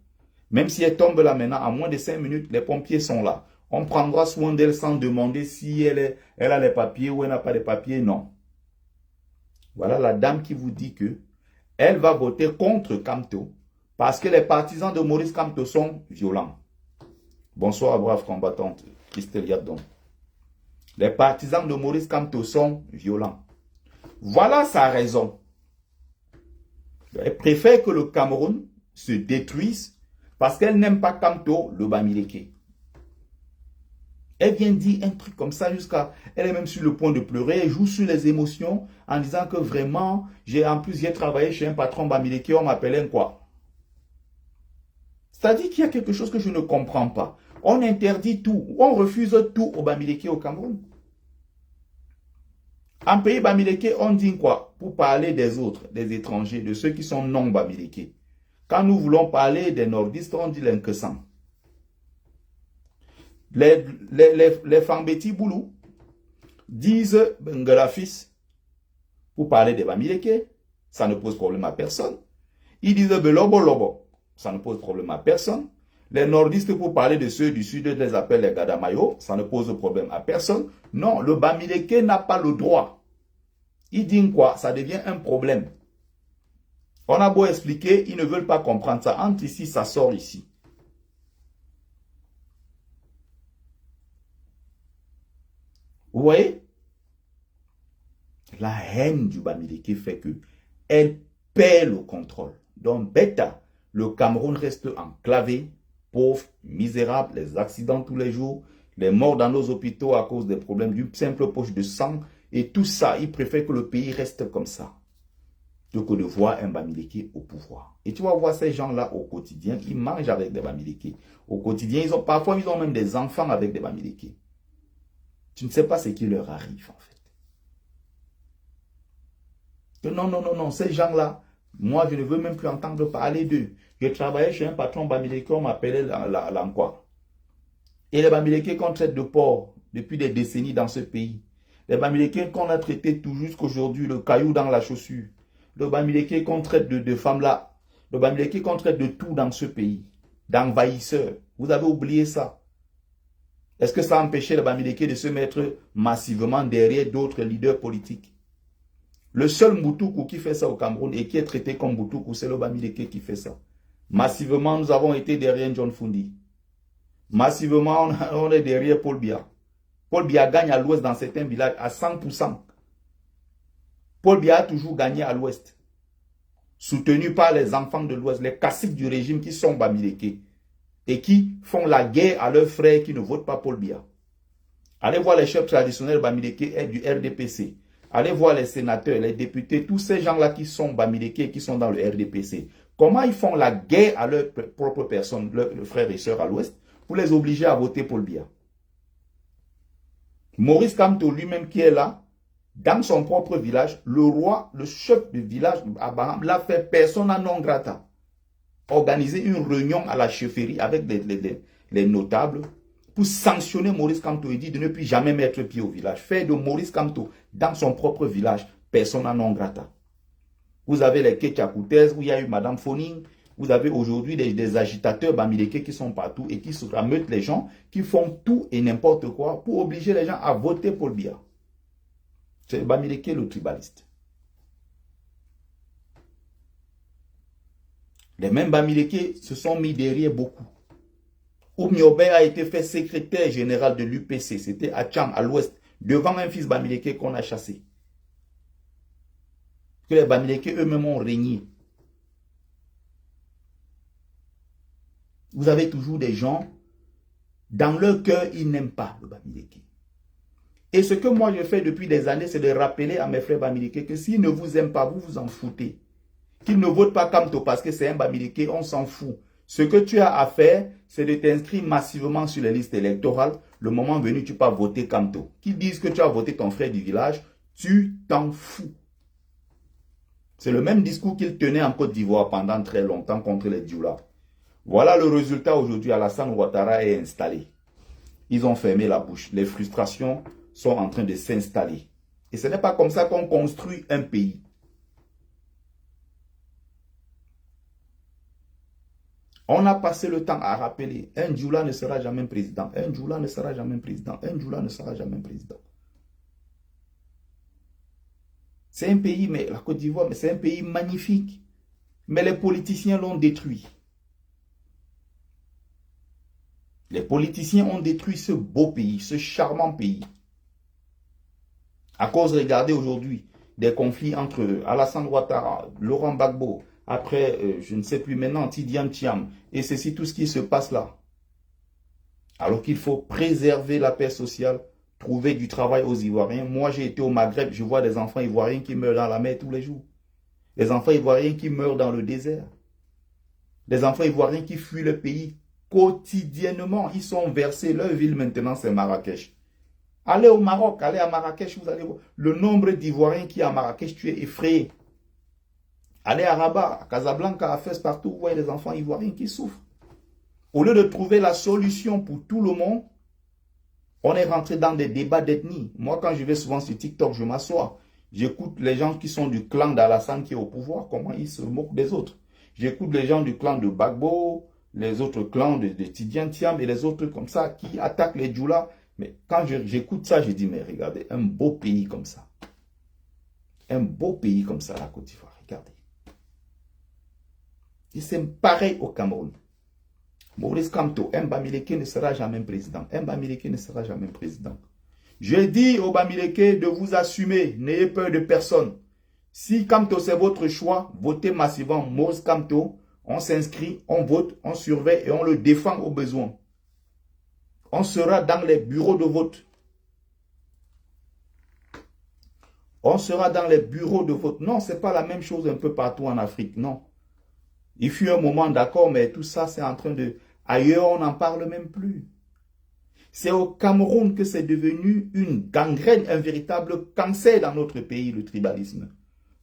Même si elle tombe là maintenant, en moins de 5 minutes, les pompiers sont là. On prendra soin d'elle sans demander si elle a les papiers ou elle n'a pas les papiers. Non. Voilà la dame qui vous dit que elle va voter contre Kamto parce que les partisans de Maurice Kamto sont violents. Bonsoir, brave combattante, Christelle Yadon. Les partisans de Maurice Kamto sont violents. Voilà sa raison. Elle préfère que le Cameroun se détruise parce qu'elle n'aime pas Kamto, le Bamileke. Elle vient dire un truc comme ça jusqu'à... Elle est même sur le point de pleurer. Elle joue sur les émotions en disant que vraiment... En plus, j'ai travaillé chez un patron Bamileke, on m'appelait quoi? C'est-à-dire qu'il y a quelque chose que je ne comprends pas. On interdit tout. On refuse tout au Bamileke au Cameroun. En pays Bamileke, on dit quoi? Pour parler des autres, des étrangers, de ceux qui sont non Bamileke. Quand nous voulons parler des nordistes, on dit l'Inkesan. Les Fambeti Boulou disent Bengalafis pour parler des Bamileke, ça ne pose problème à personne. Ils disent Belobo Lobo, ça ne pose problème à personne. Les nordistes pour parler de ceux du sud les appellent les Gadamayo, ça ne pose problème à personne. Non, le Bamileke n'a pas le droit. Ils disent quoi? Ça devient un problème. On a beau expliquer, ils ne veulent pas comprendre ça. Entre ici, ça sort ici. Vous voyez? La haine du Bamileke fait que elle perd le contrôle. Donc, bêta, le Cameroun reste enclavé, pauvre, misérable, les accidents tous les jours, les morts dans nos hôpitaux à cause des problèmes d'une simple poche de sang, et tout ça, ils préfèrent que le pays reste comme ça, plutôt que de voir un Bamileke au pouvoir. Et tu vas voir ces gens-là au quotidien, ils mangent avec des Bamileke. Au quotidien, parfois ils ont même des enfants avec des Bamileke. Tu ne sais pas ce qui leur arrive, en fait. Non, non, non, non, ces gens-là, moi, je ne veux même plus entendre parler d'eux. Je travaillais chez un patron Bamileke, on m'appelait l'Anqua. Et les Bamileke qu'on traite de porc depuis des décennies dans ce pays. Les Bamileke qu'on a traité tout jusqu'aujourd'hui, le caillou dans la chaussure. Le Bamileke qu'on traite de femmes là. Le Bamileke qu'on traite de tout dans ce pays. D'envahisseurs. Vous avez oublié ça. Est-ce que ça a empêché les Bamileke de se mettre massivement derrière d'autres leaders politiques? Le seul Moutoukou qui fait ça au Cameroun et qui est traité comme Moutoukou, c'est le Bamileke qui fait ça. Massivement, nous avons été derrière John Fundi. Massivement, on est derrière Paul Biya. Paul Biya gagne à l'ouest dans certains villages à 100%. Paul Biya a toujours gagné à l'ouest. Soutenu par les enfants de l'ouest, les caciques du régime qui sont Bamileke. Et qui font la guerre à leurs frères qui ne votent pas Paul Biya. Allez voir les chefs traditionnels Bamileke et du RDPC. Allez voir les sénateurs, les députés, tous ces gens-là qui sont Bamileke et qui sont dans le RDPC. Comment ils font la guerre à leurs propres personnes, leurs frères et sœurs à l'ouest, pour les obliger à voter Paul Biya. Maurice Kamto lui-même qui est là, dans son propre village, le roi, le chef du village, Abraham, l'a fait persona non grata. Organiser une réunion à la chefferie avec les notables pour sanctionner Maurice Kamto et dire de ne plus jamais mettre pied au village. Faire de Maurice Kamto dans son propre village persona non grata. Vous avez les Ketchakoutès où il y a eu Madame Foning. Vous avez aujourd'hui des agitateurs Bamileke qui sont partout et qui se rameutent les gens, qui font tout et n'importe quoi pour obliger les gens à voter Paul Biya. C'est Bamileke le tribaliste. Les mêmes Bamileke se sont mis derrière beaucoup. Oumiobe a été fait secrétaire général de l'UPC. C'était à Tchang, à l'ouest, devant un fils Bamileke qu'on a chassé. que les Bamileke eux-mêmes ont régné. Vous avez toujours des gens, dans leur cœur, ils n'aiment pas le Bamileke. Et ce que moi je fais depuis des années, c'est de rappeler à mes frères Bamileke que s'ils ne vous aiment pas, vous vous en foutez. Qu'ils ne votent pas Kamto parce que c'est un Bamileke, on s'en fout. Ce que tu as à faire, c'est de t'inscrire massivement sur les listes électorales. Le moment venu, tu peux voter Kamto. Qu'ils disent que tu as voté ton frère du village, tu t'en fous. C'est le même discours qu'ils tenaient en Côte d'Ivoire pendant très longtemps contre les Dioula. Voilà le résultat aujourd'hui. Alassane Ouattara est installé. Ils ont fermé la bouche. Les frustrations sont en train de s'installer. Et ce n'est pas comme ça qu'on construit un pays. On a passé le temps à rappeler, un Dioula ne sera jamais président, un Dioula ne sera jamais président, un Dioula ne sera jamais président. C'est un pays, mais la Côte d'Ivoire, mais c'est un pays magnifique. Mais les politiciens l'ont détruit. Les politiciens ont détruit ce beau pays, ce charmant pays. À cause, regardez aujourd'hui, des conflits entre Alassane Ouattara, Laurent Gbagbo, après, je ne sais plus maintenant, Tidiane Thiam, et ceci, tout ce qui se passe là. Alors qu'il faut préserver la paix sociale, trouver du travail aux Ivoiriens. Moi, j'ai été au Maghreb, je vois des enfants ivoiriens qui meurent dans la mer tous les jours. Des enfants ivoiriens qui meurent dans le désert. Des enfants ivoiriens qui fuient le pays quotidiennement. Ils sont versés, leur ville maintenant, c'est Marrakech. Allez au Maroc, allez à Marrakech, vous allez voir. Le nombre d'Ivoiriens qui est à Marrakech, tu es effrayé. Allez à Rabat, à Casablanca, à Fès, partout, vous voyez des enfants ivoiriens qui souffrent. Au lieu de trouver la solution pour tout le monde, on est rentré dans des débats d'ethnie. Moi, quand je vais souvent sur TikTok, je m'assois. J'écoute les gens qui sont du clan d'Alassane qui est au pouvoir, comment ils se moquent des autres. J'écoute les gens du clan de Gbagbo, les autres clans de Tidiane Thiam et les autres comme ça qui attaquent les Dioula. Mais quand j'écoute ça, je dis, mais regardez, un beau pays comme ça. Un beau pays comme ça, la Côte d'Ivoire, regardez. Et c'est pareil au Cameroun. Maurice Kamto, un Bamileke ne sera jamais président. Un Bamileke ne sera jamais président. Je dis aux Bamileke de vous assumer. N'ayez peur de personne. Si Kamto c'est votre choix, votez massivement Maurice Kamto. On s'inscrit, on vote, on surveille et on le défend au besoin. On sera dans les bureaux de vote. On sera dans les bureaux de vote. Non, ce n'est pas la même chose un peu partout en Afrique, non. Il fut un moment d'accord, mais tout ça, c'est en train de... Ailleurs, on n'en parle même plus. C'est au Cameroun que c'est devenu une gangrène, un véritable cancer dans notre pays, le tribalisme.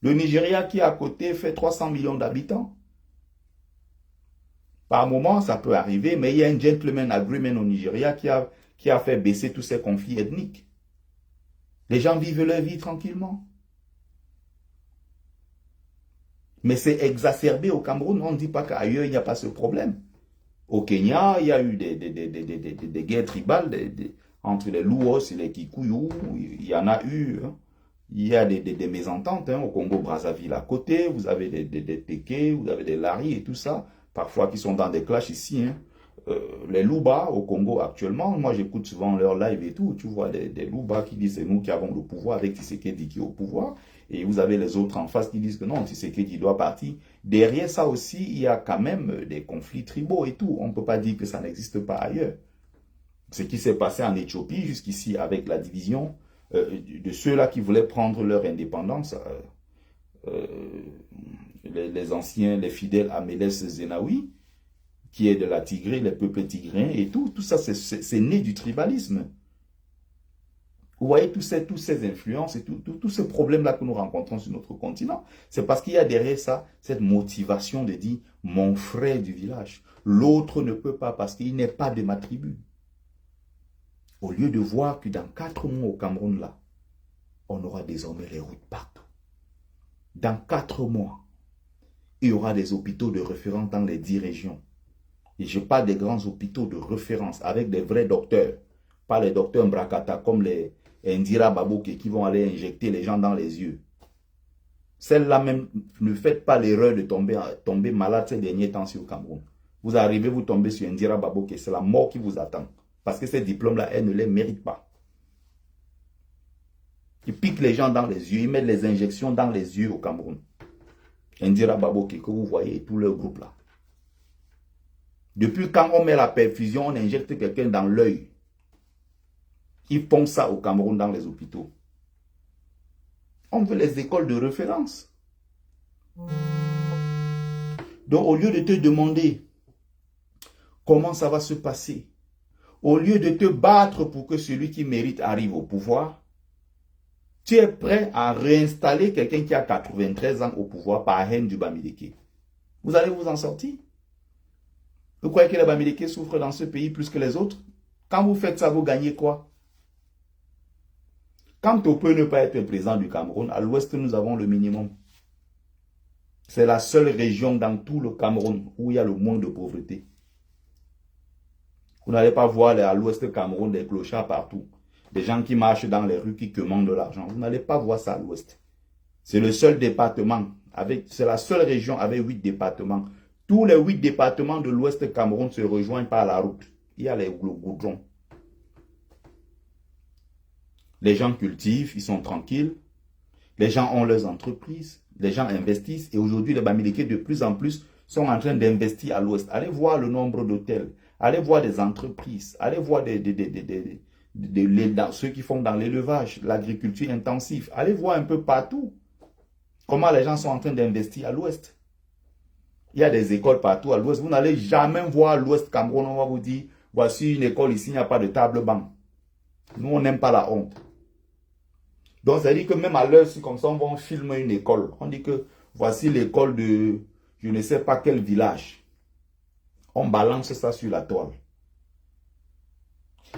Le Nigeria qui est à côté fait 300 millions d'habitants. Par moment, ça peut arriver, mais il y a un gentleman agreement au Nigeria qui a fait baisser tous ces conflits ethniques. Les gens vivent leur vie tranquillement. Mais c'est exacerbé au Cameroun. On ne dit pas qu'ailleurs, il n'y a pas ce problème. Au Kenya, il y a eu des guerres tribales entre les Luos et les Kikuyu. Il y en a eu. Hein. Il y a des mésententes. Hein, au Congo-Brazzaville à côté, vous avez des Téké, vous avez des Lari et tout ça. Parfois qui sont dans des clashs ici. Hein. Les Luba au Congo actuellement, moi j'écoute souvent leur live et tout. Tu vois des Luba qui disent c'est nous qui avons le pouvoir avec Tshisekedi qui est au pouvoir. Et vous avez les autres en face qui disent que non, Tshisekedi doit partir. Derrière ça aussi, il y a quand même des conflits tribaux et tout. On ne peut pas dire que ça n'existe pas ailleurs. Ce qui s'est passé en Éthiopie jusqu'ici avec la division de ceux-là qui voulaient prendre leur indépendance. Les anciens, les fidèles à Meles Zenawi, qui est de la Tigré, les peuples tigréens et tout. Tout ça, c'est né du tribalisme. Vous voyez tous ces influences et tous ces problèmes-là que nous rencontrons sur notre continent. C'est parce qu'il y a derrière ça cette motivation de dire « mon frère du village ». L'autre ne peut pas parce qu'il n'est pas de ma tribu. Au lieu de voir que dans 4 mois au Cameroun, là, on aura désormais les routes partout. Dans 4 mois, il y aura des hôpitaux de référence dans les 10 régions. Et je parle des grands hôpitaux de référence avec des vrais docteurs. Pas les docteurs Mbrakata comme les Indira Babouke qui vont aller injecter les gens dans les yeux. Celle-là même, ne faites pas l'erreur de tomber malade ces derniers temps sur le Cameroun. Vous arrivez, vous tombez sur Indira Babouke, c'est la mort qui vous attend. Parce que ces diplômes-là, elle ne les mérite pas. Ils piquent les gens dans les yeux, ils mettent les injections dans les yeux au Cameroun. Indira Baboki, que vous voyez, tout le groupe là. Depuis quand on met la perfusion, on injecte quelqu'un dans l'œil. Ils font ça au Cameroun dans les hôpitaux. On veut les écoles de référence. Donc au lieu de te demander comment ça va se passer, au lieu de te battre pour que celui qui mérite arrive au pouvoir, tu es prêt à réinstaller quelqu'un qui a 93 ans au pouvoir par haine du Bamileke. Vous allez vous en sortir? Vous croyez que les Bamileke souffrent dans ce pays plus que les autres? Quand vous faites ça, vous gagnez quoi? Quand on peut ne pas être président du Cameroun, à l'ouest, nous avons le minimum. C'est la seule région dans tout le Cameroun où il y a le moins de pauvreté. Vous n'allez pas voir à l'ouest du Cameroun des clochards partout. Des gens qui marchent dans les rues, qui commandent de l'argent. Vous n'allez pas voir ça à l'ouest. C'est le seul département, c'est la seule région avec 8 départements. Tous les 8 départements de l'ouest du Cameroun se rejoignent par la route. Il y a le goudron. Les gens cultivent, ils sont tranquilles. Les gens ont leurs entreprises. Les gens investissent. Et aujourd'hui, les Bamileke de plus en plus sont en train d'investir à l'ouest. Allez voir le nombre d'hôtels. Allez voir des entreprises. Allez voir ceux qui font dans l'élevage, l'agriculture intensive. Allez voir un peu partout comment les gens sont en train d'investir à l'ouest. Il y a des écoles partout à l'ouest. Vous n'allez jamais voir à l'ouest Cameroun. On va vous dire, voici une école ici, il n'y a pas de table-banc. Nous, on n'aime pas la honte. Donc, ça veut dire que même à l'heure, si comme ça, on va filmer une école. On dit que voici l'école de je ne sais pas quel village. On balance ça sur la toile.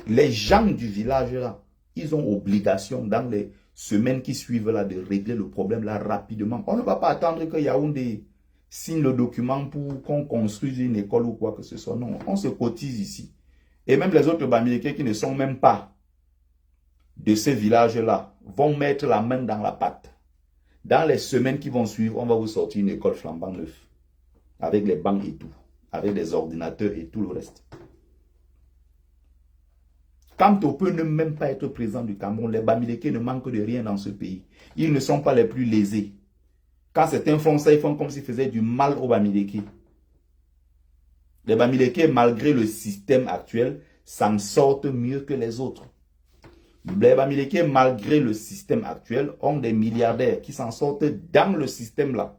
Les gens du village là, ils ont obligation dans les semaines qui suivent là de régler le problème là rapidement. On ne va pas attendre que Yaoundé signe le document pour qu'on construise une école ou quoi que ce soit. Non, on se cotise ici. Et même les autres Bamileke qui ne sont même pas de ces villages-là vont mettre la main dans la pâte. Dans les semaines qui vont suivre, on va vous sortir une école flambant neuve. Avec les bancs et tout. Avec des ordinateurs et tout le reste. Quand on peut ne même pas être président du Cameroun, les Bamileke ne manquent de rien dans ce pays. Ils ne sont pas les plus lésés. Quand certains font ça, ils font comme s'ils faisaient du mal aux Bamileke. Les Bamileke, malgré le système actuel, s'en sortent mieux que les autres. Les Bamileke, malgré le système actuel, ont des milliardaires qui s'en sortent dans le système-là.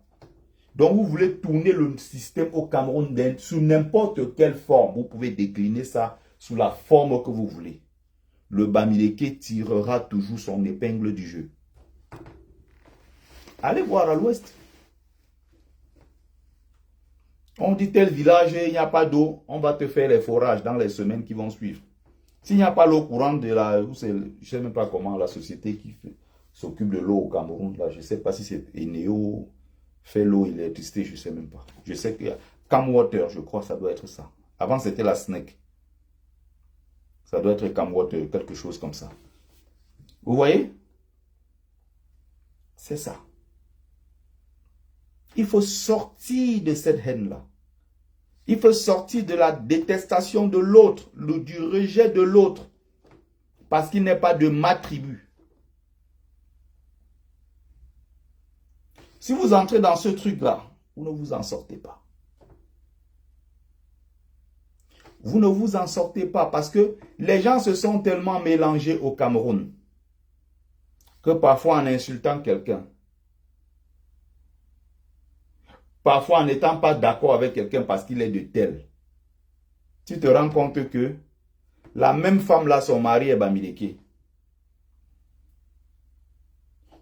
Donc, vous voulez tourner le système au Cameroun sous n'importe quelle forme. Vous pouvez décliner ça sous la forme que vous voulez. Le Bamileke tirera toujours son épingle du jeu. Allez voir à l'ouest. On dit tel village, il n'y a pas d'eau. On va te faire les forages dans les semaines qui vont suivre. S'il n'y a pas l'eau courante de la... Je ne sais même pas comment la société qui s'occupe de l'eau au Cameroun, là, je ne sais pas si c'est Eneo, fait l'eau, l'électricité, je ne sais même pas. Je sais qu'il y a Camwater, je crois, ça doit être ça. Avant, c'était la SNEC. Ça doit être Camwater, quelque chose comme ça. Vous voyez? C'est ça. Il faut sortir de cette haine-là. Il faut sortir de la détestation de l'autre, du rejet de l'autre. Parce qu'il n'est pas de ma tribu. Si vous entrez dans ce truc-là, vous ne vous en sortez pas. Vous ne vous en sortez pas parce que les gens se sont tellement mélangés au Cameroun que parfois en insultant quelqu'un, parfois en n'étant pas d'accord avec quelqu'un parce qu'il est de tel, tu te rends compte que la même femme là, son mari est Bamileke.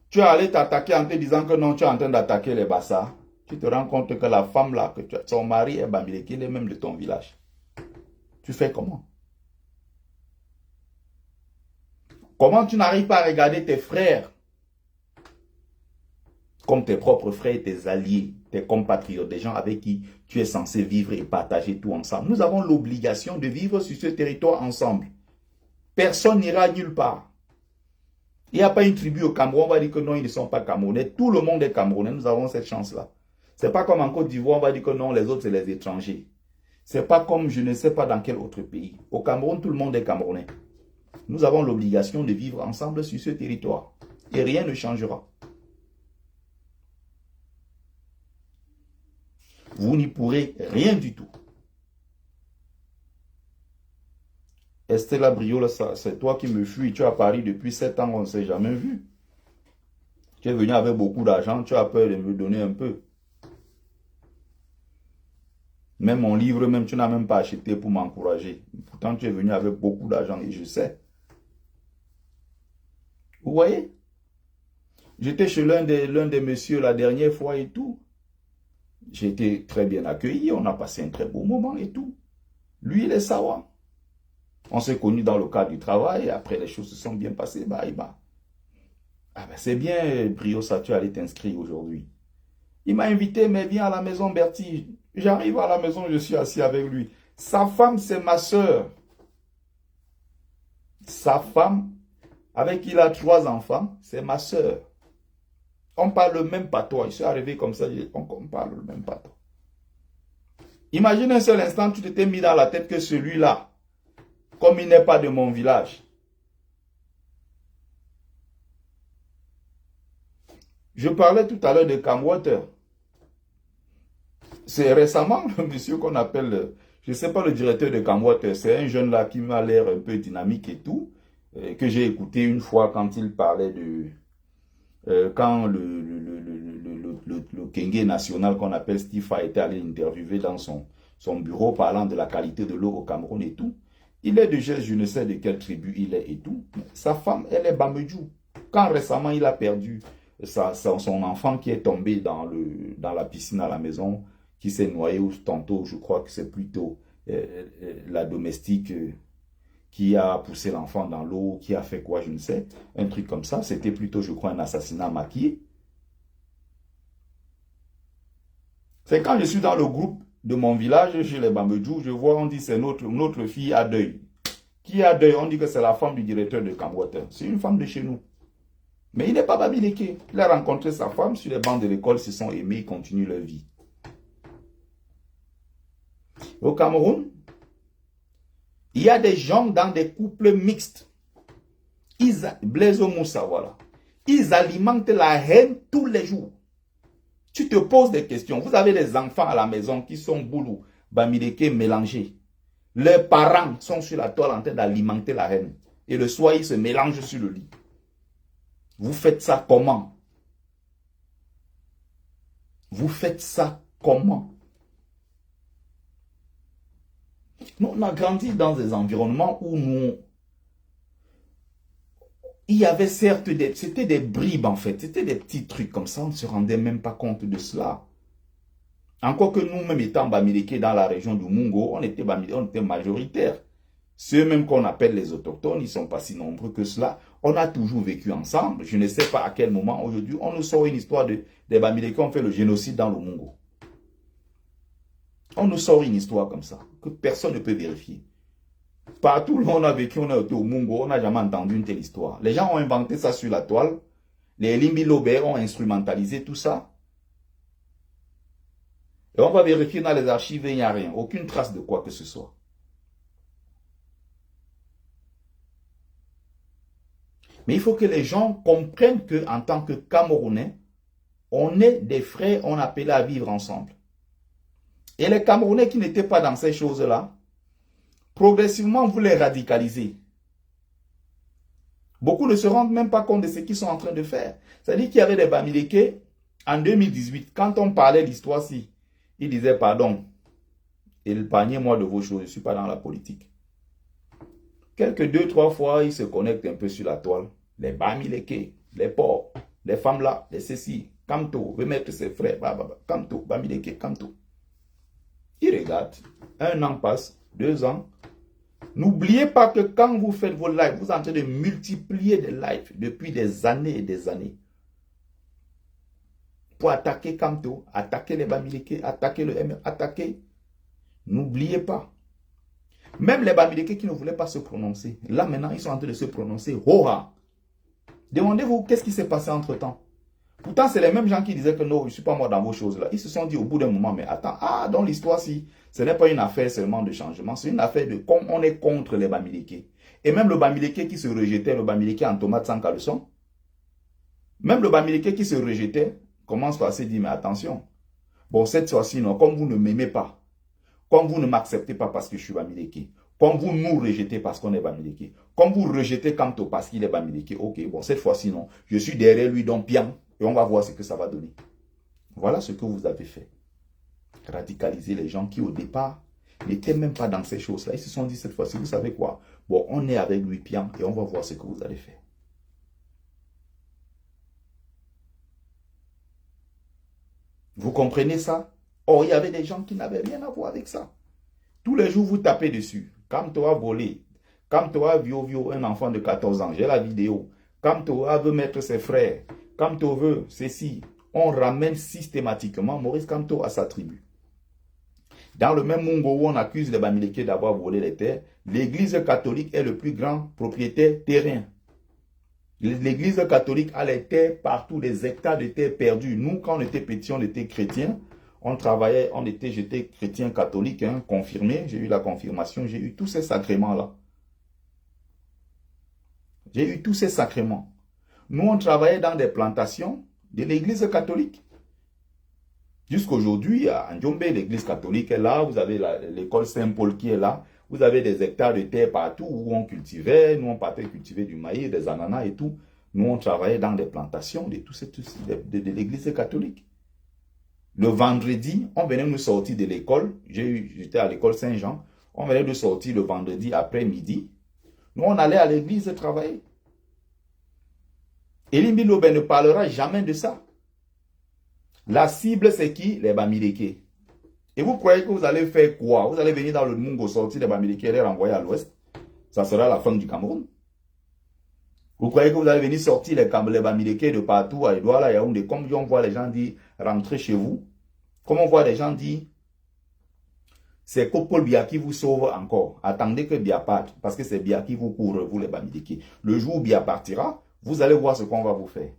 Tu es allé t'attaquer en te disant que non, tu es en train d'attaquer les Bassa. Tu te rends compte que la femme là, son mari est Bamileke, il est même de ton village. Tu fais comment? Comment tu n'arrives pas à regarder tes frères comme tes propres frères, tes alliés, tes compatriotes, des gens avec qui tu es censé vivre et partager tout ensemble? Nous avons l'obligation de vivre sur ce territoire ensemble. Personne n'ira nulle part. Il n'y a pas une tribu au Cameroun, on va dire que non, ils ne sont pas Camerounais. Tout le monde est Camerounais, nous avons cette chance-là. Ce n'est pas comme en Côte d'Ivoire, on va dire que non, les autres, c'est les étrangers. Ce n'est pas comme je ne sais pas dans quel autre pays. Au Cameroun, tout le monde est Camerounais. Nous avons l'obligation de vivre ensemble sur ce territoire. et rien ne changera. Vous n'y pourrez rien du tout. Estella Briola, c'est toi qui me fuis. Tu es à Paris depuis 7 ans, on ne s'est jamais vu. Tu es venu avec beaucoup d'argent, tu as peur de me donner un peu. Même mon livre, même tu n'as même pas acheté pour m'encourager. Pourtant, tu es venu avec beaucoup d'argent et je sais. Vous voyez? J'étais chez l'un des messieurs la dernière fois et tout. J'ai été très bien accueilli, on a passé un très beau moment et tout. Lui, il est sawa. On s'est connus dans le cadre du travail, et après les choses se sont bien passées. Bah. Ah ben c'est bien, Brio, ça tu allais t'inscrire aujourd'hui. Il m'a invité, mais viens à la maison, Bertie. J'arrive à la maison, je suis assis avec lui. Sa femme, c'est ma soeur. Sa femme, avec qui il a 3 enfants, c'est ma soeur. On parle le même patois. Je suis arrivé comme ça, on parle le même patois. Imagine un seul instant, tu t'étais mis dans la tête que celui-là, comme il n'est pas de mon village. Je parlais tout à l'heure de Camwater. C'est récemment le monsieur qu'on appelle, je ne sais pas le directeur de Camwater, c'est un jeune là qui m'a l'air un peu dynamique et tout, que j'ai écouté une fois quand il parlait de... quand le Kenge national qu'on appelle Stifa était allé l'interviewer dans son bureau parlant de la qualité de l'eau au Cameroun et tout. Il est de je ne sais de quelle tribu il est et tout. Sa femme, elle est Bamedjou. Quand récemment il a perdu son enfant qui est tombé dans la piscine à la maison, qui s'est noyé, ou tantôt, je crois que c'est plutôt la domestique qui a poussé l'enfant dans l'eau, qui a fait quoi, je ne sais, un truc comme ça. C'était plutôt, je crois, un assassinat maquillé. C'est quand je suis dans le groupe de mon village, chez les Bamedjou, je vois, on dit c'est notre fille à deuil. Qui a deuil? On dit que c'est la femme du directeur de Camwater. C'est une femme de chez nous. Mais il n'est pas Bamileke. Il a rencontré sa femme sur les bancs de l'école, ils se sont aimés, ils continuent leur vie. Au Cameroun, il y a des gens dans des couples mixtes. Blaise Moussa, voilà. Ils alimentent la haine tous les jours. Tu te poses des questions. Vous avez des enfants à la maison qui sont boulou, Bamileke mélangés. Leurs parents sont sur la toile en train d'alimenter la haine. Et le soir, ils se mélangent sur le lit. Vous faites ça comment? Vous faites ça comment? Nous, on a grandi dans des environnements où il y avait certes c'était des bribes en fait, c'était des petits trucs comme ça, on ne se rendait même pas compte de cela. Encore que nous-mêmes étant Bamileke dans la région du Mungo, on était majoritaires. Ceux même qu'on appelle les autochtones, ils ne sont pas si nombreux que cela. On a toujours vécu ensemble. Je ne sais pas à quel moment aujourd'hui, on nous sort une histoire des Bamileke qui ont fait le génocide dans le Mungo. On nous sort une histoire comme ça, que personne ne peut vérifier. Partout où on a vécu, on a été au Mungo, on n'a jamais entendu une telle histoire. Les gens ont inventé ça sur la toile. Les Limbi Lobé ont instrumentalisé tout ça. Et on va vérifier dans les archives et il n'y a rien. Aucune trace de quoi que ce soit. Mais il faut que les gens comprennent qu'en tant que Camerounais, on est des frères, on appelait à vivre ensemble. Et les Camerounais qui n'étaient pas dans ces choses-là, progressivement, vous les radicalisez. Beaucoup ne se rendent même pas compte de ce qu'ils sont en train de faire. C'est-à-dire qu'il y avait des Bamileke en 2018, quand on parlait de l'histoire-ci, ils disaient pardon, épargnez-moi de vos choses, je ne suis pas dans la politique. Quelques 2-3 fois, ils se connectent un peu sur la toile. Les Bamileke, les porcs, les femmes là, les ceci, Kamto, veut mettre ses frères, Kamto, Bamileke, Kamto. Ils regardent, 1 an passe, 2 ans. N'oubliez pas que quand vous faites vos lives, vous êtes en train de multiplier des lives depuis des années et des années. Pour attaquer Kamto, attaquer les Bamileke, attaquer le MR, attaquer. N'oubliez pas. Même les Bamileke qui ne voulaient pas se prononcer, là maintenant ils sont en train de se prononcer. Hoha! Demandez-vous qu'est-ce qui s'est passé entre temps. Pourtant, c'est les mêmes gens qui disaient que non, je ne suis pas moi dans vos choses là. Ils se sont dit au bout d'un moment, mais attends, dans l'histoire, si ce n'est pas une affaire seulement de changement, c'est une affaire de comme on est contre les Bamileke. Et même le Bamileke qui se rejetait, le Bamileke en tomate sans caleçon, Même le Bamileke qui se rejetait commence par se dire, mais attention, bon, cette fois-ci, non, comme vous ne m'aimez pas, comme vous ne m'acceptez pas parce que je suis Bamileke, comme vous nous rejetez parce qu'on est Bamileke, comme vous rejetez Kamto parce qu'il est Bamileke, ok, bon, cette fois-ci, non, je suis derrière lui, donc bien, et on va voir ce que ça va donner. Voilà ce que vous avez fait. Radicaliser les gens qui, au départ, n'étaient même pas dans ces choses-là. Ils se sont dit, cette fois-ci, vous savez quoi? Bon, on est avec lui, bien, et on va voir ce que vous allez faire. Vous comprenez ça? Or, il y avait des gens qui n'avaient rien à voir avec ça. Tous les jours, vous tapez dessus. Kamto a volé. Kamto a violé un enfant de 14 ans. J'ai la vidéo. Kamto veut mettre ses frères. Kamto veut ceci. On ramène systématiquement Maurice Kamto à sa tribu. Dans le même Mungo où on accuse les Bamileke d'avoir volé les terres, l'église catholique est le plus grand propriétaire terrien. L'église catholique a les terres partout, des hectares de terres perdus. Nous, quand on était petits, on était chrétiens. On travaillait, j'étais chrétien catholique, hein, confirmé. J'ai eu la confirmation, j'ai eu tous ces sacrements-là. J'ai eu tous ces sacrements. Nous, on travaillait dans des plantations de l'église catholique. Jusqu'aujourd'hui, à Ndjombe, l'église catholique est là. Vous avez l'école Saint-Paul qui est là. Vous avez des hectares de terre partout où on cultivait. Nous, on partait cultiver du maïs, des ananas et tout. Nous, on travaillait dans des plantations de l'église catholique. Le vendredi, on venait nous sortir de l'école. J'étais à l'école Saint-Jean. On venait nous sortir le vendredi après-midi. Nous, on allait à l'église travailler. Elimbi Lobe ne parlera jamais de ça. La cible, c'est qui? Les Bamileke. Et vous croyez que vous allez faire quoi? Vous allez venir dans le Mungo, sortir les Bamileke et les renvoyer à l'ouest. Ça sera la fin du Cameroun. Vous croyez que vous allez venir sortir les Bamileke de partout à Edouard, à Yaoundé, comme on voit les gens dire rentrez chez vous. Comme on voit les gens dire c'est Paul Biya qui vous sauve encore. Attendez que Biya parte, parce que c'est Biya qui vous couvre, vous les Bamileke. Le jour où Biya partira, vous allez voir ce qu'on va vous faire.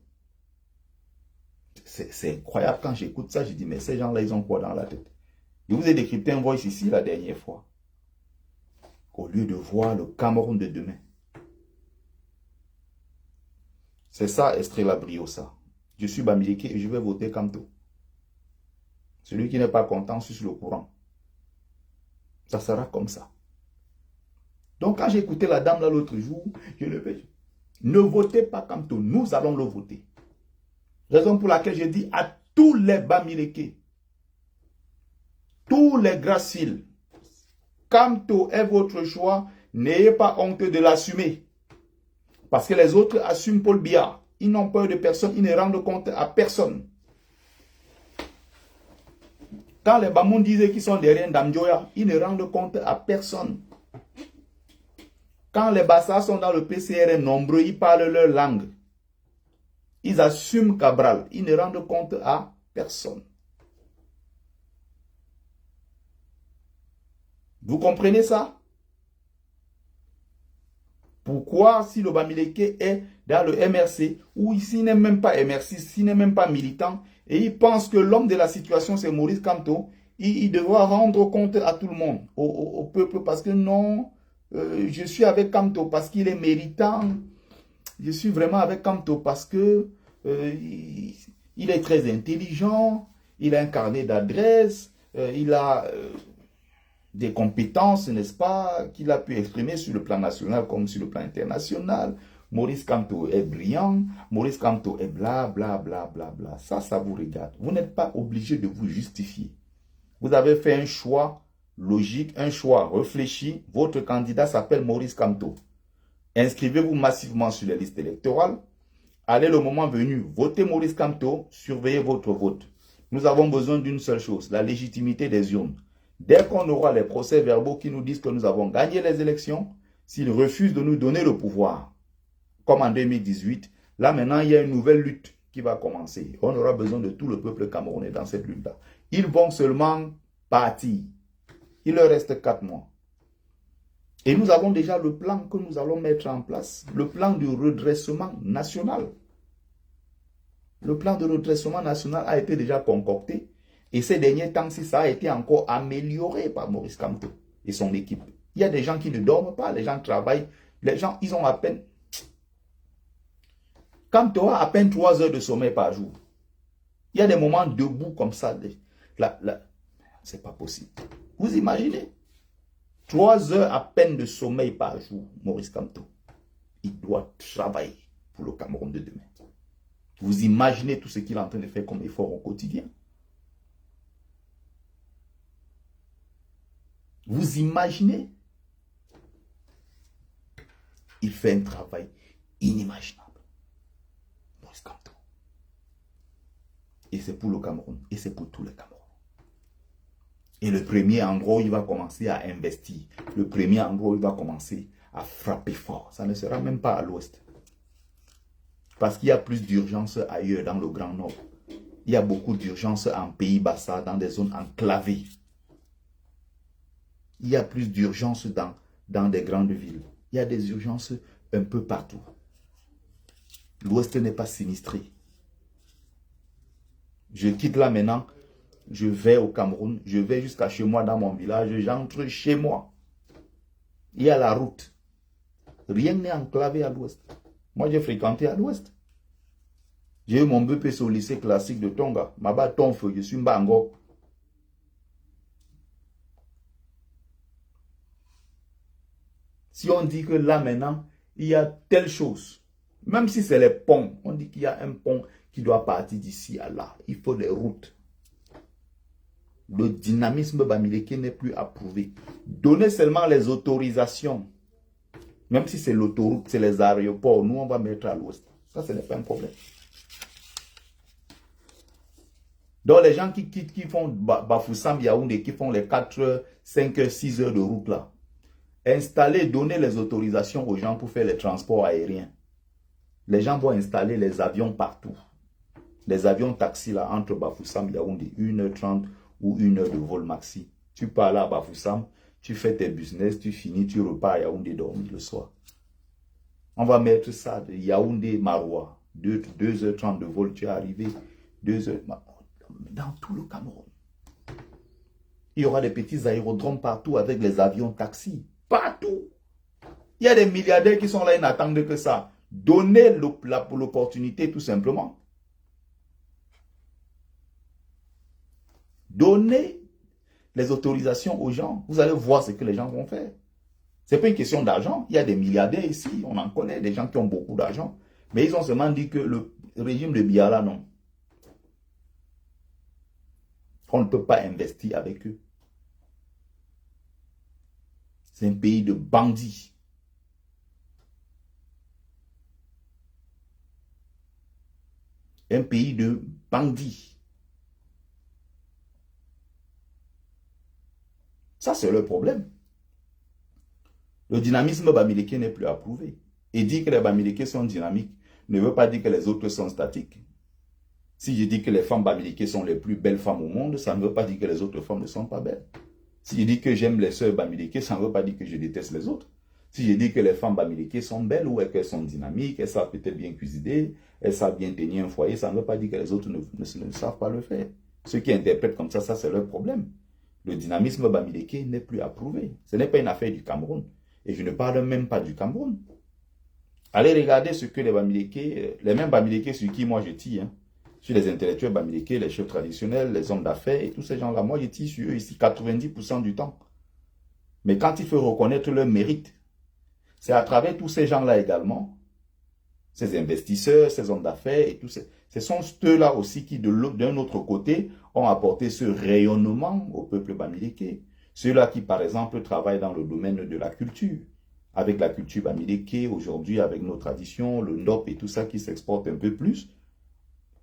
C'est incroyable quand j'écoute ça, je dis mais ces gens-là, ils ont quoi dans la tête? Je vous ai décrypté un voice ici la dernière fois. Au lieu de voir le Cameroun de demain. C'est ça, Estrella Briosa. Je suis Bamileke et je vais voter Kamto. Celui qui n'est pas content suce le courant. Ça sera comme ça. Donc quand j'ai écouté la dame là l'autre jour, je le fais. Ne votez pas Kamto, nous allons le voter. Raison pour laquelle je dis à tous les Bamileke, tous les graciles, Kamto est votre choix, n'ayez pas honte de l'assumer. Parce que les autres assument Paul Biya. Ils n'ont peur de personne, ils ne rendent compte à personne. Quand les Bamoun disaient qu'ils sont derrière Ndamjoya, ils ne rendent compte à personne. Quand les Bassa sont dans le PCRN nombreux, ils parlent leur langue. Ils assument Cabral. Ils ne rendent compte à personne. Vous comprenez ça? Pourquoi, si le Bamileke est dans le MRC, ou s'il n'est même pas MRC, s'il n'est même pas militant, et il pense que l'homme de la situation, c'est Maurice Kamto, il devra rendre compte à tout le monde, au peuple, parce que non, je suis avec Kamto parce qu'il est méritant, je suis vraiment avec Kamto parce que il est très intelligent, il a un carnet d'adresses, il a des compétences, n'est-ce pas, qu'il a pu exprimer sur le plan national comme sur le plan international. Maurice Kamto est brillant, Maurice Kamto est bla bla bla bla bla. Ça vous regarde. Vous n'êtes pas obligé de vous justifier. Vous avez fait un choix logique, un choix réfléchi. Votre candidat s'appelle Maurice Kamto. Inscrivez-vous massivement sur les listes électorales. Allez le moment venu, votez Maurice Kamto, surveillez votre vote. Nous avons besoin d'une seule chose, la légitimité des urnes. Dès qu'on aura les procès-verbaux qui nous disent que nous avons gagné les élections, s'ils refusent de nous donner le pouvoir, comme en 2018, là maintenant il y a une nouvelle lutte qui va commencer. On aura besoin de tout le peuple camerounais dans cette lutte-là. Ils vont seulement partir. Il leur reste 4 mois. Et nous avons déjà le plan que nous allons mettre en place, le plan du redressement national. Le plan de redressement national a été déjà concocté. Et ces derniers temps, si ça a été encore amélioré par Maurice Kamto et son équipe. Il y a des gens qui ne dorment pas, les gens travaillent, les gens, ils ont à peine... Quand tu auras à peine 3 heures de sommeil par jour, il y a des moments debout comme ça. C'est pas possible. Vous imaginez? 3 heures à peine de sommeil par jour, Maurice Kamto. Il doit travailler pour le Cameroun de demain. Vous imaginez tout ce qu'il est en train de faire comme effort au quotidien. Vous imaginez? Il fait un travail inimaginable. Maurice Kamto. Et c'est pour le Cameroun. Et c'est pour tous les Camerounais. Et le premier endroit où il va commencer à investir, le premier endroit où il va commencer à frapper fort, ça ne sera même pas à l'ouest. Parce qu'il y a plus d'urgence ailleurs dans le Grand Nord. Il y a beaucoup d'urgence en Pays-Bassa, dans des zones enclavées. Il y a plus d'urgence dans des grandes villes. Il y a des urgences un peu partout. L'ouest n'est pas sinistré. Je quitte là maintenant. Je vais au Cameroun, je vais jusqu'à chez moi dans mon village, j'entre chez moi. Il y a la route. Rien n'est enclavé à l'ouest. Moi, j'ai fréquenté à l'ouest. J'ai eu mon BPC au lycée classique de Tonga. Maba Tonfeu, je suis Mbango. Si on dit que là maintenant, il y a telle chose, même si c'est les ponts, on dit qu'il y a un pont qui doit partir d'ici à là. Il faut des routes. Le dynamisme bamileke n'est plus approuvé. Donnez seulement les autorisations. Même si c'est l'autoroute, c'est les aéroports, nous on va mettre à l'ouest. Ça, ce n'est pas un problème. Donc les gens qui font Bafoussam, Yaoundé, qui font les 4, 5, 6 heures de route là, installez, donnez les autorisations aux gens pour faire les transports aériens. Les gens vont installer les avions partout. Les avions taxis là, entre Bafoussam, Yaoundé, 1h30 ou 1 heure de vol maxi. Tu pars là à Bafoussam, tu fais tes business, tu finis, tu repars à Yaoundé dormir le soir. On va mettre ça de Yaoundé Maroua. 2h30 de vol, tu es arrivé. 2 heures. Dans tout le Cameroun. Il y aura des petits aérodromes partout avec les avions taxis. Partout. Il y a des milliardaires qui sont là, ils n'attendent que ça. Donnez l'opportunité tout simplement. Donnez les autorisations aux gens. Vous allez voir ce que les gens vont faire. Ce n'est pas une question d'argent. Il y a des milliardaires ici. On en connaît, des gens qui ont beaucoup d'argent. Mais ils ont seulement dit que le régime de Biala, non. On ne peut pas investir avec eux. C'est un pays de bandits. Un pays de bandits. Ça, c'est le problème. Le dynamisme bamileke n'est plus approuvé. Et dire que les bamileke sont dynamiques ne veut pas dire que les autres sont statiques. Si je dis que les femmes bamileke sont les plus belles femmes au monde, ça ne veut pas dire que les autres femmes ne sont pas belles. Si je dis que j'aime les sœurs bamileke, ça ne veut pas dire que je déteste les autres. Si je dis que les femmes bamileke sont belles ou qu'elles sont dynamiques, elles savent peut-être bien cuisiner, elles savent bien tenir un foyer, ça ne veut pas dire que les autres ne savent pas le faire. Ceux qui interprètent comme ça c'est leur problème. Le dynamisme bamileke n'est plus approuvé. Ce n'est pas une affaire du Cameroun. Et je ne parle même pas du Cameroun. Allez regarder ce que les bamileke, les mêmes bamileke sur qui moi je tire, hein, sur les intellectuels bamileke, les chefs traditionnels, les hommes d'affaires et tous ces gens-là, moi je tire sur eux ici 90% du temps. Mais quand il faut reconnaître leur mérite, c'est à travers tous ces gens-là également, ces investisseurs, ces hommes d'affaires et tous ces... Ce sont ceux-là aussi qui, d'un autre côté, ont apporté ce rayonnement au peuple bamileke. Ceux-là qui, par exemple, travaillent dans le domaine de la culture. Avec la culture bamileke, aujourd'hui, avec nos traditions, le NDOP et tout ça qui s'exporte un peu plus.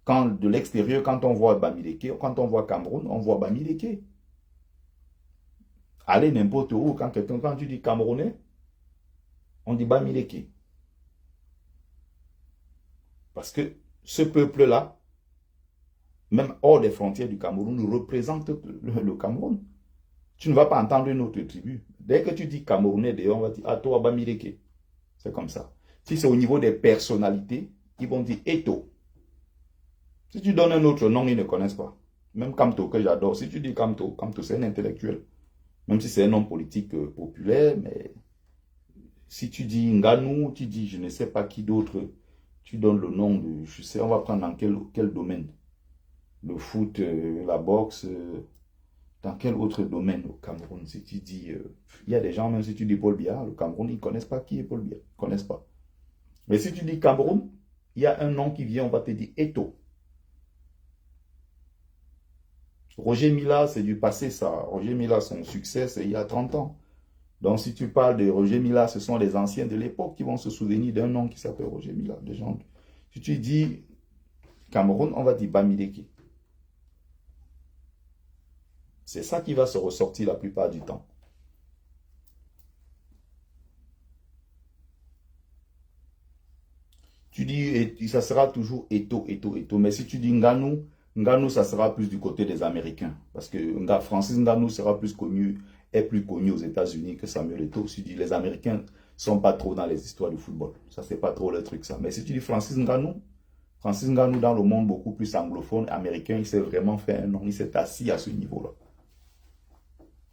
Quand de l'extérieur, quand on voit bamileke, quand on voit Cameroun, on voit bamileke. Allez n'importe où, quand tu dis Camerounais, on dit bamileke. Parce que ce peuple-là, même hors des frontières du Cameroun, représente le Cameroun. Tu ne vas pas entendre une autre tribu. Dès que tu dis Camerounais, on va dire, ah, toi, bamileke. C'est comme ça. Si c'est au niveau des personnalités, ils vont dire Eto. Si tu donnes un autre nom, ils ne connaissent pas. Même Kamto, que j'adore. Si tu dis Kamto, Kamto c'est un intellectuel. Même si c'est un homme politique populaire, mais si tu dis Nganou, tu dis je ne sais pas qui d'autre, Tu donnes le nom de, je sais, on va prendre dans quel domaine? Le foot, la boxe, dans quel autre domaine au Cameroun? Si tu dis, il y a des gens, même si tu dis Paul Biya, le Cameroun, ils ne connaissent pas qui est Paul Biya. Ils ne connaissent pas. Mais si tu dis Cameroun, il y a un nom qui vient, on va te dire Eto'o. Roger Mila, c'est du passé, ça. Roger Mila, son succès, c'est il y a 30 ans. Donc, si tu parles de Roger Mila, ce sont les anciens de l'époque qui vont se souvenir d'un nom qui s'appelle Roger Mila. Des gens. Si tu dis Cameroun, on va dire Bamileke. C'est ça qui va se ressortir la plupart du temps. Tu dis, ça sera toujours Eto'o. Mais si tu dis Nganou, Nganou, ça sera plus du côté des Américains. Parce que Francis Nganou est plus connu aux États-Unis que Samuel Eto'o. Si tu dis les Américains ne sont pas trop dans les histoires du football. Ça, c'est pas trop le truc, ça. Mais si tu dis Francis Nganou dans le monde beaucoup plus anglophone, américain, il s'est vraiment fait un nom. Il s'est assis à ce niveau-là.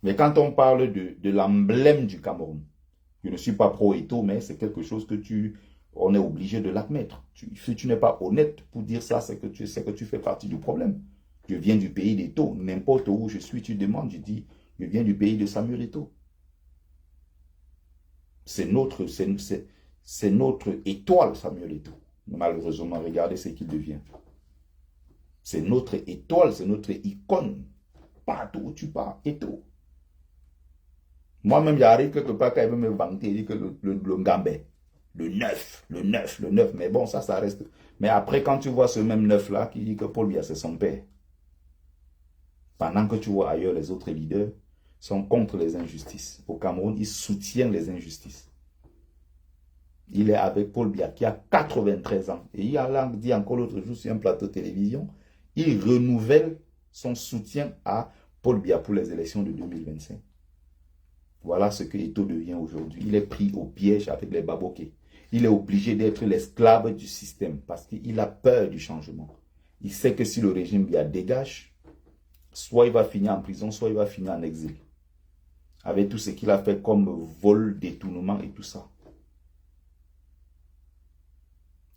Mais quand on parle de l'emblème du Cameroun, je ne suis pas pro-Eto'o, mais c'est quelque chose que on est obligé de l'admettre. Si tu n'es pas honnête pour dire ça, c'est que tu fais partie du problème. Je viens du pays d'Eto'o. N'importe où je suis, tu demandes, je dis, je viens du pays de Samuel Eto'o. C'est notre étoile, Samuel Eto'o. Malheureusement, regardez ce qu'il devient. C'est notre étoile, c'est notre icône. Partout où tu pars, Eto'o. Moi-même, j'arrive quelque part quand il veut me vanter, il dit que le Ngambé, le 9. Mais bon, ça reste. Mais après, quand tu vois ce même 9-là qui dit que Paul Biya, c'est son père. Pendant que tu vois ailleurs, les autres leaders sont contre les injustices. Au Cameroun, ils soutiennent les injustices. Il est avec Paul Biya qui a 93 ans. Et il a dit encore l'autre jour sur un plateau de télévision, il renouvelle son soutien à Paul Biya pour les élections de 2025. Voilà ce que Eto'o devient aujourd'hui. Il est pris au piège avec les Baboké. Il est obligé d'être l'esclave du système parce qu'il a peur du changement. Il sait que si le régime Biya dégage, soit il va finir en prison, soit il va finir en exil. Avec tout ce qu'il a fait comme vol, détournement et tout ça.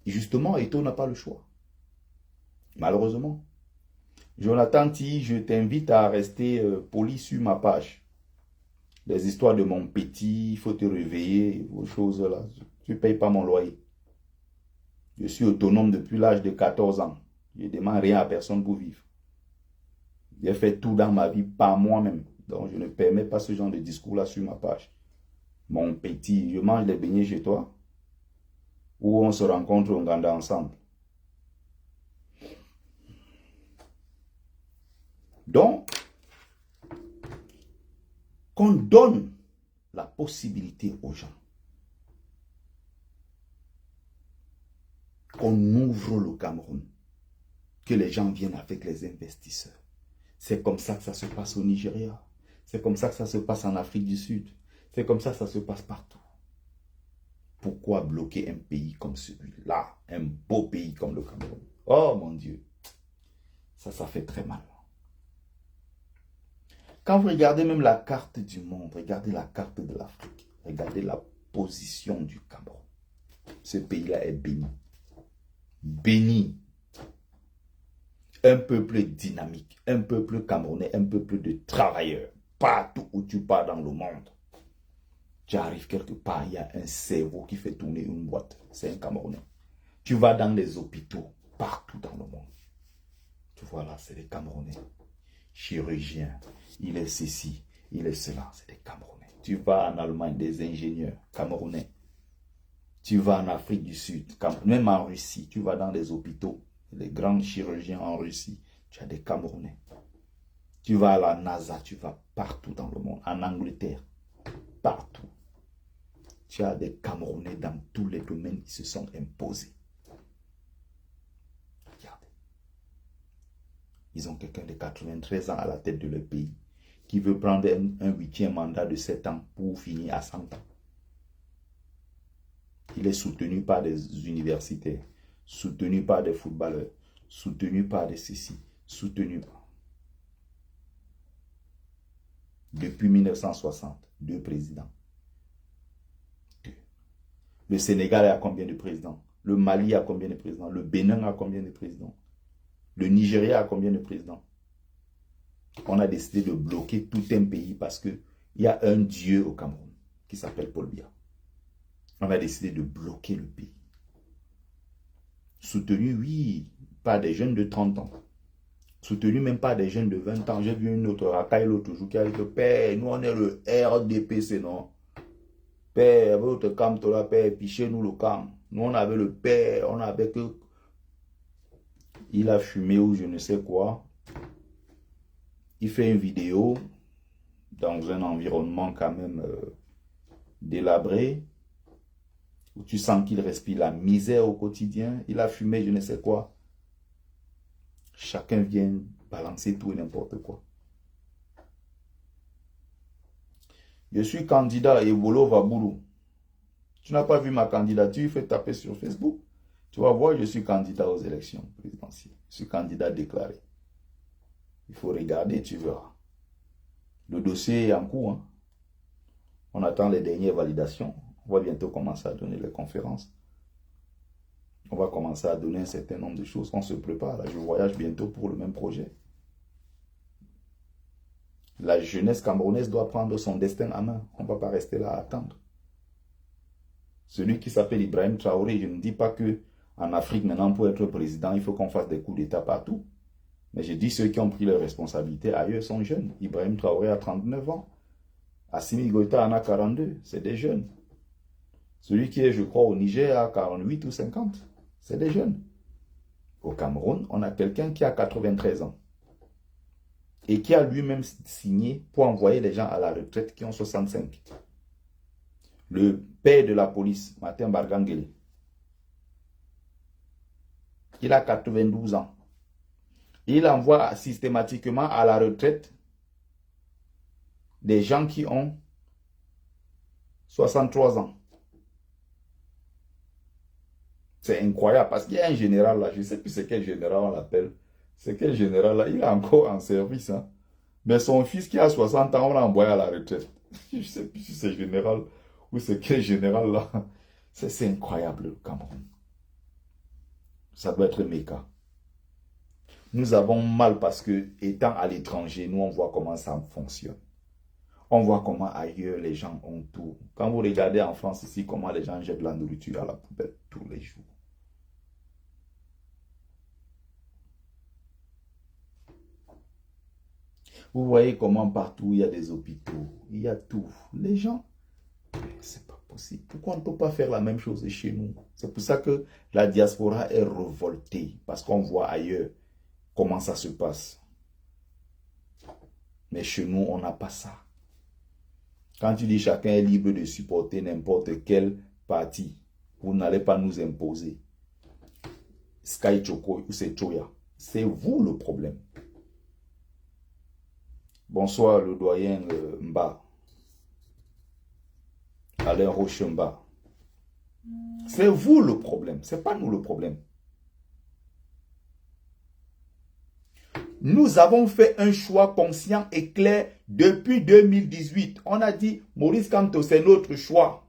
Et justement, Eto'o n'a pas le choix. Malheureusement. Jonathan Ti, je t'invite à rester poli sur ma page. Les histoires de mon petit, il faut te réveiller, vos choses là. Tu ne payes pas mon loyer. Je suis autonome depuis l'âge de 14 ans. Je ne demande rien à personne pour vivre. J'ai fait tout dans ma vie par moi-même. Donc je ne permets pas ce genre de discours là sur ma page. Mon petit, je mange les beignets chez toi. Ou on se rencontre au Nganda ensemble. Donc, qu'on donne la possibilité aux gens, qu'on ouvre le Cameroun, que les gens viennent avec les investisseurs. C'est comme ça que ça se passe au Nigeria. C'est comme ça que ça se passe en Afrique du Sud. C'est comme ça que ça se passe partout. Pourquoi bloquer un pays comme celui-là, un beau pays comme le Cameroun? Oh mon Dieu, ça fait très mal. Quand vous regardez même la carte du monde, regardez la carte de l'Afrique, regardez la position du Cameroun. Ce pays-là est béni. Béni. Un peuple dynamique, un peuple camerounais, un peuple de travailleurs. Partout où tu pars dans le monde, tu arrives quelque part, il y a un cerveau qui fait tourner une boîte. C'est un Camerounais. Tu vas dans les hôpitaux, partout dans le monde. Tu vois là, c'est des Camerounais. Chirurgiens, il est ceci, il est cela, c'est des Camerounais. Tu vas en Allemagne, des ingénieurs camerounais. Tu vas en Afrique du Sud, même en Russie, tu vas dans les hôpitaux, les grands chirurgiens en Russie, tu as des Camerounais. Tu vas à la NASA, tu vas partout dans le monde, en Angleterre, partout. Tu as des Camerounais dans tous les domaines qui se sont imposés. Regardez. Ils ont quelqu'un de 93 ans à la tête de leur pays qui veut prendre un 8e mandat de 7 ans pour finir à 100 ans. Il est soutenu par des universitaires, soutenu par des footballeurs, soutenu par des ceci, soutenu par... Depuis 1960, 2 présidents. 2. Le Sénégal a combien de présidents? Le Mali a combien de présidents? Le Bénin a combien de présidents? Le Nigeria a combien de présidents? On a décidé de bloquer tout un pays parce qu'il y a un dieu au Cameroun qui s'appelle Paul Biya. On a décidé de bloquer le pays. Soutenu, oui, par des jeunes de 30 ans. Soutenu même pas des jeunes de 20 ans. J'ai vu une autre racaille l'autre jour qui a dit que père, nous on est le RDPC, non? Père, votre camp, toi, père, pichez-nous le camp. Nous on avait le père, on avait que. Il a fumé ou je ne sais quoi. Il fait une vidéo dans un environnement quand même délabré, où tu sens qu'il respire la misère au quotidien. Il a fumé je ne sais quoi. Chacun vient balancer tout et n'importe quoi. Je suis candidat Evolo Vaboulou. Tu n'as pas vu ma candidature, fais taper sur Facebook. Tu vas voir, je suis candidat aux élections présidentielles. Je suis candidat déclaré. Il faut regarder, tu verras. Le dossier est en cours. Hein. On attend les dernières validations. On va bientôt commencer à donner les conférences. On va commencer à donner un certain nombre de choses. On se prépare. Là, je voyage bientôt pour le même projet. La jeunesse camerounaise doit prendre son destin en main. On ne va pas rester là à attendre. Celui qui s'appelle Ibrahim Traoré, je ne dis pas qu'en Afrique, maintenant, pour être président, il faut qu'on fasse des coups d'État partout. Mais je dis ceux qui ont pris leurs responsabilités ailleurs sont jeunes. Ibrahim Traoré a 39 ans. Assimi Goïta en a 42. C'est des jeunes. Celui qui est, je crois, au Niger a 48 ou 50. C'est des jeunes. Au Cameroun, on a quelqu'un qui a 93 ans. Et qui a lui-même signé pour envoyer les gens à la retraite qui ont 65. Le père de la police, Martin Bargangele, il a 92 ans. Il envoie systématiquement à la retraite des gens qui ont 63 ans. C'est incroyable parce qu'il y a un général là, je ne sais plus c'est quel général on l'appelle. C'est quel général là, il est encore en service. Hein. Mais son fils qui a 60 ans, on l'a envoyé à la retraite. Je ne sais plus si c'est général ou c'est quel général là. C'est incroyable le Cameroun. Ça doit être méca. Nous avons mal parce que, étant à l'étranger, nous on voit comment ça fonctionne. On voit comment ailleurs les gens ont tout. Quand vous regardez en France ici, comment les gens jettent la nourriture à la poubelle tous les jours. Vous voyez comment partout il y a des hôpitaux, il y a tout. Les gens, c'est pas possible. Pourquoi on ne peut pas faire la même chose chez nous? C'est pour ça que la diaspora est révoltée. Parce qu'on voit ailleurs comment ça se passe. Mais chez nous, on n'a pas ça. Quand tu dis chacun est libre de supporter n'importe quel parti, vous n'allez pas nous imposer. Sky Choco ou c'est Choya. C'est vous le problème. Bonsoir le doyen Mba. Alain Rochemba. C'est vous le problème. C'est pas nous le problème. Nous avons fait un choix conscient et clair depuis 2018. On a dit, Maurice Kamto, c'est notre choix.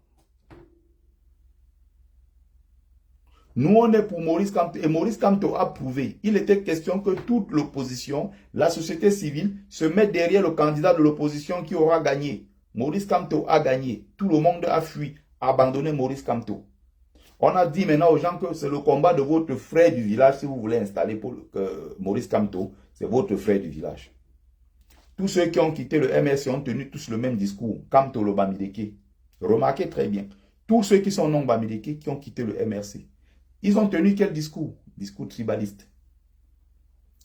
Nous, on est pour Maurice Kamto. Et Maurice Kamto a prouvé. Il était question que toute l'opposition, la société civile, se mette derrière le candidat de l'opposition qui aura gagné. Maurice Kamto a gagné. Tout le monde a fui, abandonné Maurice Kamto. On a dit maintenant aux gens que c'est le combat de votre frère du village si vous voulez installer pour Maurice Kamto. C'est votre frère du village. Tous ceux qui ont quitté le MRC ont tenu tous le même discours. Kamto le Bamideke. Remarquez très bien. Tous ceux qui sont non Bamideke qui ont quitté le MRC. Ils ont tenu quel discours? Discours tribaliste.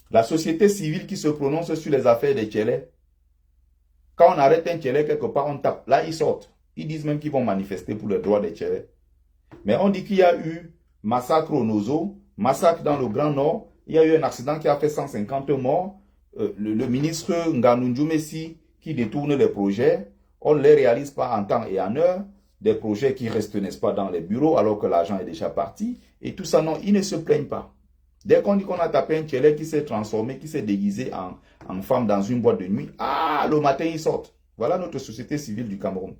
La société civile qui se prononce sur les affaires des Tchélés. Quand on arrête un Tchélé quelque part, on tape. Là, ils sortent. Ils disent même qu'ils vont manifester pour le droit des Tchélés. Mais on dit qu'il y a eu massacre au Nozo, massacre dans le Grand Nord. Il y a eu un accident qui a fait 150 morts. Le ministre Ngannou Messi qui détourne les projets. On ne les réalise pas en temps et en heure. Des projets qui restent, n'est-ce pas, dans les bureaux alors que l'argent est déjà parti. Et tout ça, non, ils ne se plaignent pas. Dès qu'on dit qu'on a tapé un Tchélé qui s'est transformé, qui s'est déguisé en femme dans une boîte de nuit, ah, le matin, ils sortent. Voilà notre société civile du Cameroun.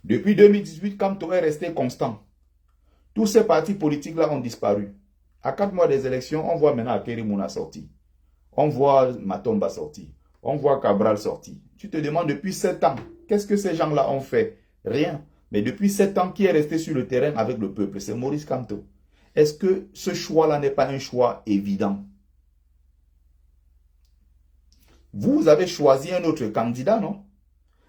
Depuis 2018, Kamto est resté constant. Tous ces partis politiques-là ont disparu. À 4 mois des élections, on voit maintenant Akeri Mouna sorti. On voit Matomba sorti. On voit Cabral sorti. Tu te demandes depuis 7 ans, qu'est-ce que ces gens-là ont fait? Rien. Mais depuis 7 ans, qui est resté sur le terrain avec le peuple? C'est Maurice Kamto. Est-ce que ce choix-là n'est pas un choix évident? Vous avez choisi un autre candidat, non?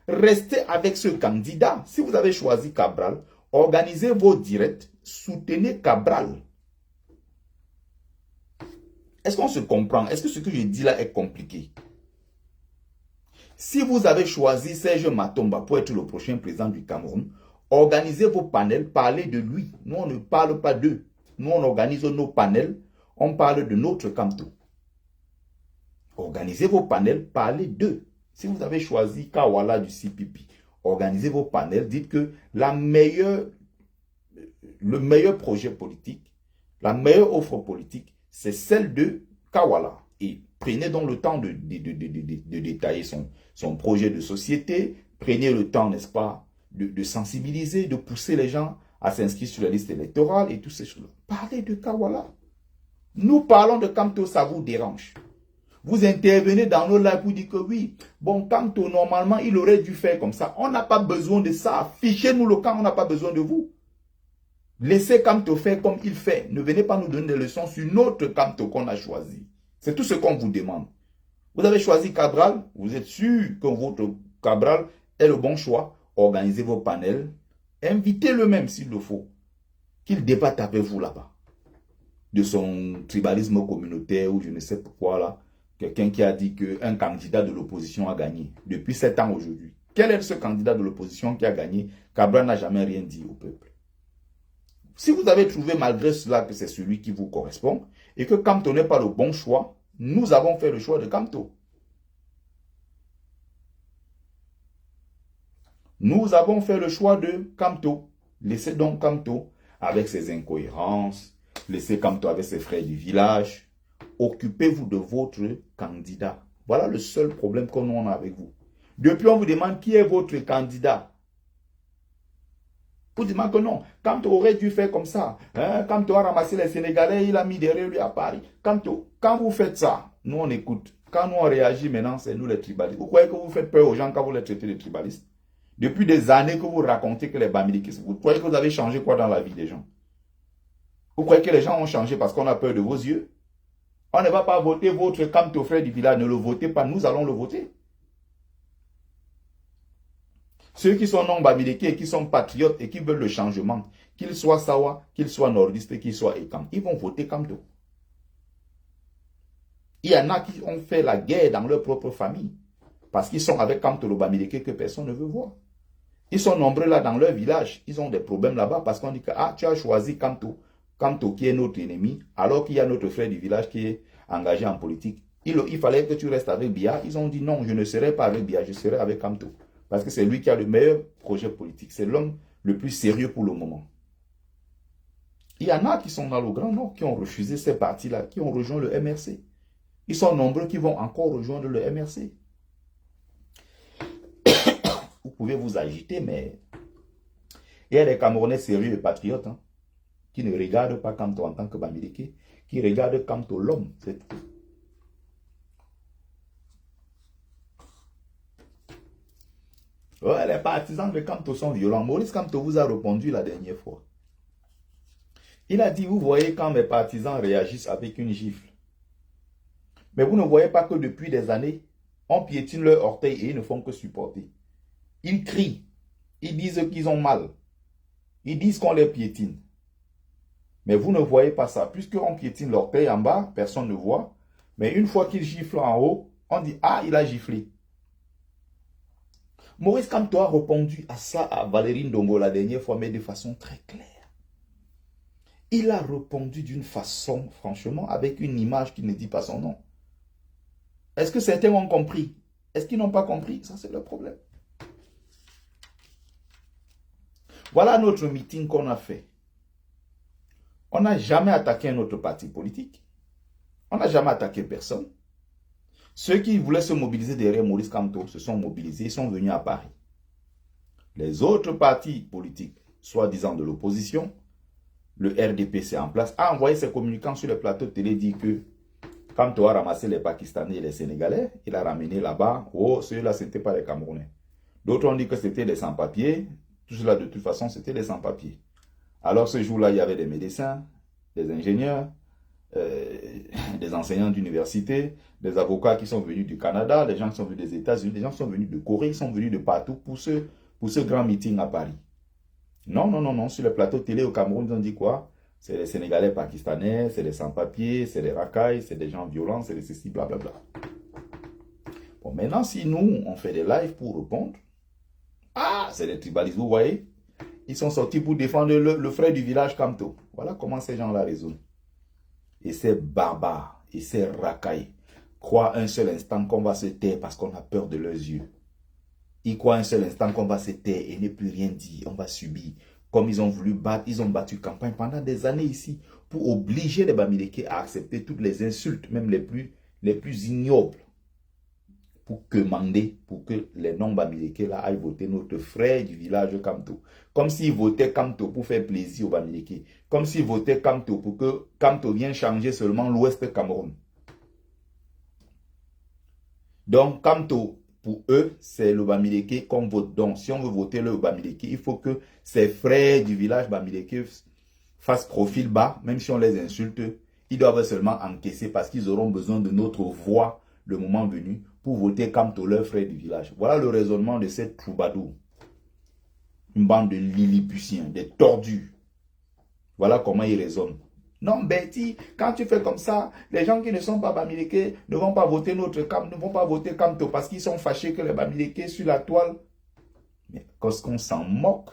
Restez avec ce candidat. Si vous avez choisi Cabral, organisez vos directs, soutenez Cabral. Est-ce qu'on se comprend? Est-ce que ce que je dis là est compliqué? Si vous avez choisi Serge Matomba pour être le prochain président du Cameroun, organisez vos panels, parlez de lui. Nous, on ne parle pas d'eux. Nous, on organise nos panels, on parle de notre Kamto. Organisez vos panels, parlez d'eux. Si vous avez choisi Kawala du CPP, organisez vos panels, dites que le meilleur projet politique, la meilleure offre politique, c'est celle de Kawala. Et prenez donc le temps de détailler son projet de société, prenez le temps, n'est-ce pas, de sensibiliser, de pousser les gens à s'inscrire sur la liste électorale et toutes ces choses-là. Parlez de Kawala. Nous parlons de Kamto, ça vous dérange. Vous intervenez dans nos lives pour dire que oui, bon, Kamto, normalement, il aurait dû faire comme ça. On n'a pas besoin de ça. Fichez-nous le camp, on n'a pas besoin de vous. Laissez Kamto faire comme il fait. Ne venez pas nous donner des leçons sur notre Kamto qu'on a choisi. C'est tout ce qu'on vous demande. Vous avez choisi Cabral, vous êtes sûr que votre Cabral est le bon choix. Organisez vos panels. Invitez-le même s'il le faut. Qu'il débatte avec vous là-bas. De son tribalisme communautaire ou je ne sais pourquoi là. Quelqu'un qui a dit qu'un candidat de l'opposition a gagné. Depuis 7 ans aujourd'hui. Quel est ce candidat de l'opposition qui a gagné? Cabral n'a jamais rien dit au peuple. Si vous avez trouvé malgré cela que c'est celui qui vous correspond et que Kamto n'est pas le bon choix, nous avons fait le choix de Kamto. Nous avons fait le choix de Kamto. Laissez donc Kamto avec ses incohérences. Laissez Kamto avec ses frères du village. Occupez-vous de votre candidat. Voilà le seul problème qu'on a avec vous. Depuis, on vous demande qui est votre candidat. Vous demandez que non. Kamto aurait dû faire comme ça. Kamto a ramassé les Sénégalais, il a mis derrière lui à Paris. Kamto, quand vous faites ça, nous on écoute. Quand nous on réagit maintenant, c'est nous les tribalistes. Vous croyez que vous faites peur aux gens quand vous les traitez de tribalistes? Depuis des années que vous racontez que les Bamilikis, vous croyez que vous avez changé quoi dans la vie des gens? Vous croyez que les gens ont changé parce qu'on a peur de vos yeux? On ne va pas voter votre Kamto frère du village, ne le votez pas, nous allons le voter. Ceux qui sont non-bamilekés et qui sont patriotes et qui veulent le changement, qu'ils soient Sawa, qu'ils soient nordistes, qu'ils soient Ekam, ils vont voter Kamto. Il y en a qui ont fait la guerre dans leur propre famille parce qu'ils sont avec Kamto le Bamileke que personne ne veut voir. Ils sont nombreux là dans leur village. Ils ont des problèmes là-bas parce qu'on dit que ah, tu as choisi Kamto. Kamto qui est notre ennemi, alors qu'il y a notre frère du village qui est engagé en politique. Il fallait que tu restes avec Biya. Ils ont dit non, je ne serai pas avec Biya, je serai avec Kamto. Parce que c'est lui qui a le meilleur projet politique. C'est l'homme le plus sérieux pour le moment. Il y en a qui sont dans le Grand Nord, qui ont refusé ces partis-là, qui ont rejoint le MRC. Ils sont nombreux qui vont encore rejoindre le MRC. Vous pouvez vous agiter, mais il y a des Camerounais sérieux et patriotes qui ne regardent pas Kamto en tant que Bamileke, qui regardent Kamto l'homme. C'est tout. Ouais, les partisans de Kamto sont violents. Maurice Kamto vous a répondu la dernière fois. Il a dit, vous voyez quand mes partisans réagissent avec une gifle. Mais vous ne voyez pas que depuis des années, on piétine leurs orteils et ils ne font que supporter. Ils crient. Ils disent qu'ils ont mal. Ils disent qu'on les piétine. Mais vous ne voyez pas ça. Puisqu'on piétine l'orteil en bas, personne ne voit. Mais une fois qu'ils giflent en haut, on dit, ah, il a giflé. Maurice Kamto a répondu à ça à Valérie Ndongo la dernière fois, mais de façon très claire. Il a répondu d'une façon, franchement, avec une image qui ne dit pas son nom. Est-ce que certains ont compris? Est-ce qu'ils n'ont pas compris? Ça, c'est le problème. Voilà notre meeting qu'on a fait. On n'a jamais attaqué un autre parti politique. On n'a jamais attaqué personne. Ceux qui voulaient se mobiliser derrière Maurice Kamto se sont mobilisés, ils sont venus à Paris. Les autres partis politiques, soi-disant de l'opposition, le RDPC en place, a envoyé ses communicants sur le plateau de télé, dit que quand on a ramassé les Pakistanais et les Sénégalais, il a ramené là-bas, oh, ceux-là, ce n'étaient pas les Camerounais. D'autres ont dit que c'était des sans-papiers. Tout cela, de toute façon, c'était des sans-papiers. Alors, ce jour-là, il y avait des médecins, des ingénieurs, des enseignants d'université, des avocats qui sont venus du Canada, des gens qui sont venus des États-Unis, des gens qui sont venus de Corée, qui sont venus de partout pour ce grand meeting à Paris. Non, non, non, non. Sur le plateau télé au Cameroun, ils ont dit quoi? C'est les Sénégalais pakistanais, c'est les sans-papiers, c'est les racailles, c'est des gens violents, c'est des ceci, blablabla. Bon, maintenant, si nous, on fait des lives pour répondre, ah, c'est les tribalistes, vous voyez? Ils sont sortis pour défendre le frère du village Kamto. Voilà comment ces gens-là raisonnent. Et ces barbares, et ces racailles, croient un seul instant qu'on va se taire parce qu'on a peur de leurs yeux. Ils croient un seul instant qu'on va se taire et ne plus rien dire, on va subir. Comme ils ont voulu battre, ils ont battu campagne pendant des années ici pour obliger les Bamileke à accepter toutes les insultes, même les plus ignobles. Pour que les non-Bamileke là aillent voter notre frère du village Kamto. Comme s'ils votaient Kamto pour faire plaisir aux Bamileke. Comme s'ils votaient Kamto pour que Kamto vienne changer seulement l'ouest Cameroun. Donc Kamto, pour eux, c'est le Bamileke qu'on vote. Donc si on veut voter le Bamileke, il faut que ces frères du village Bamileke fassent profil bas, même si on les insulte. Ils doivent seulement encaisser parce qu'ils auront besoin de notre voix le moment venu pour voter Kamto, leur frère du village. Voilà le raisonnement de cette troubadour. Une bande de lilliputiens, des tordus. Voilà comment ils raisonnent. Non, Betty, quand tu fais comme ça, les gens qui ne sont pas Bamileke ne vont pas voter notre Kamto, ne vont pas voter Kamto parce qu'ils sont fâchés que les Bamileke sur la toile. Mais parce qu'on s'en moque,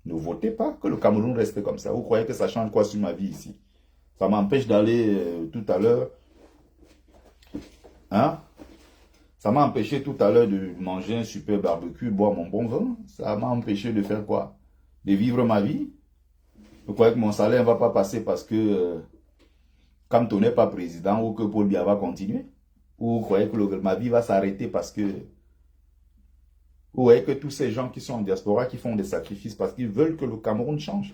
ne votez pas que le Cameroun reste comme ça. Vous croyez que ça change quoi sur ma vie ici? Ça m'empêche d'aller tout à l'heure. Hein? Ça m'a empêché tout à l'heure de manger un super barbecue, boire mon bon vin. Ça m'a empêché de faire quoi? De vivre ma vie. Vous croyez que mon salaire ne va pas passer parce que Kamto n'est pas président ou que Paul Biya va continuer? Ou vous croyez que ma vie va s'arrêter parce que... Vous voyez que tous ces gens qui sont en diaspora, qui font des sacrifices parce qu'ils veulent que le Cameroun change.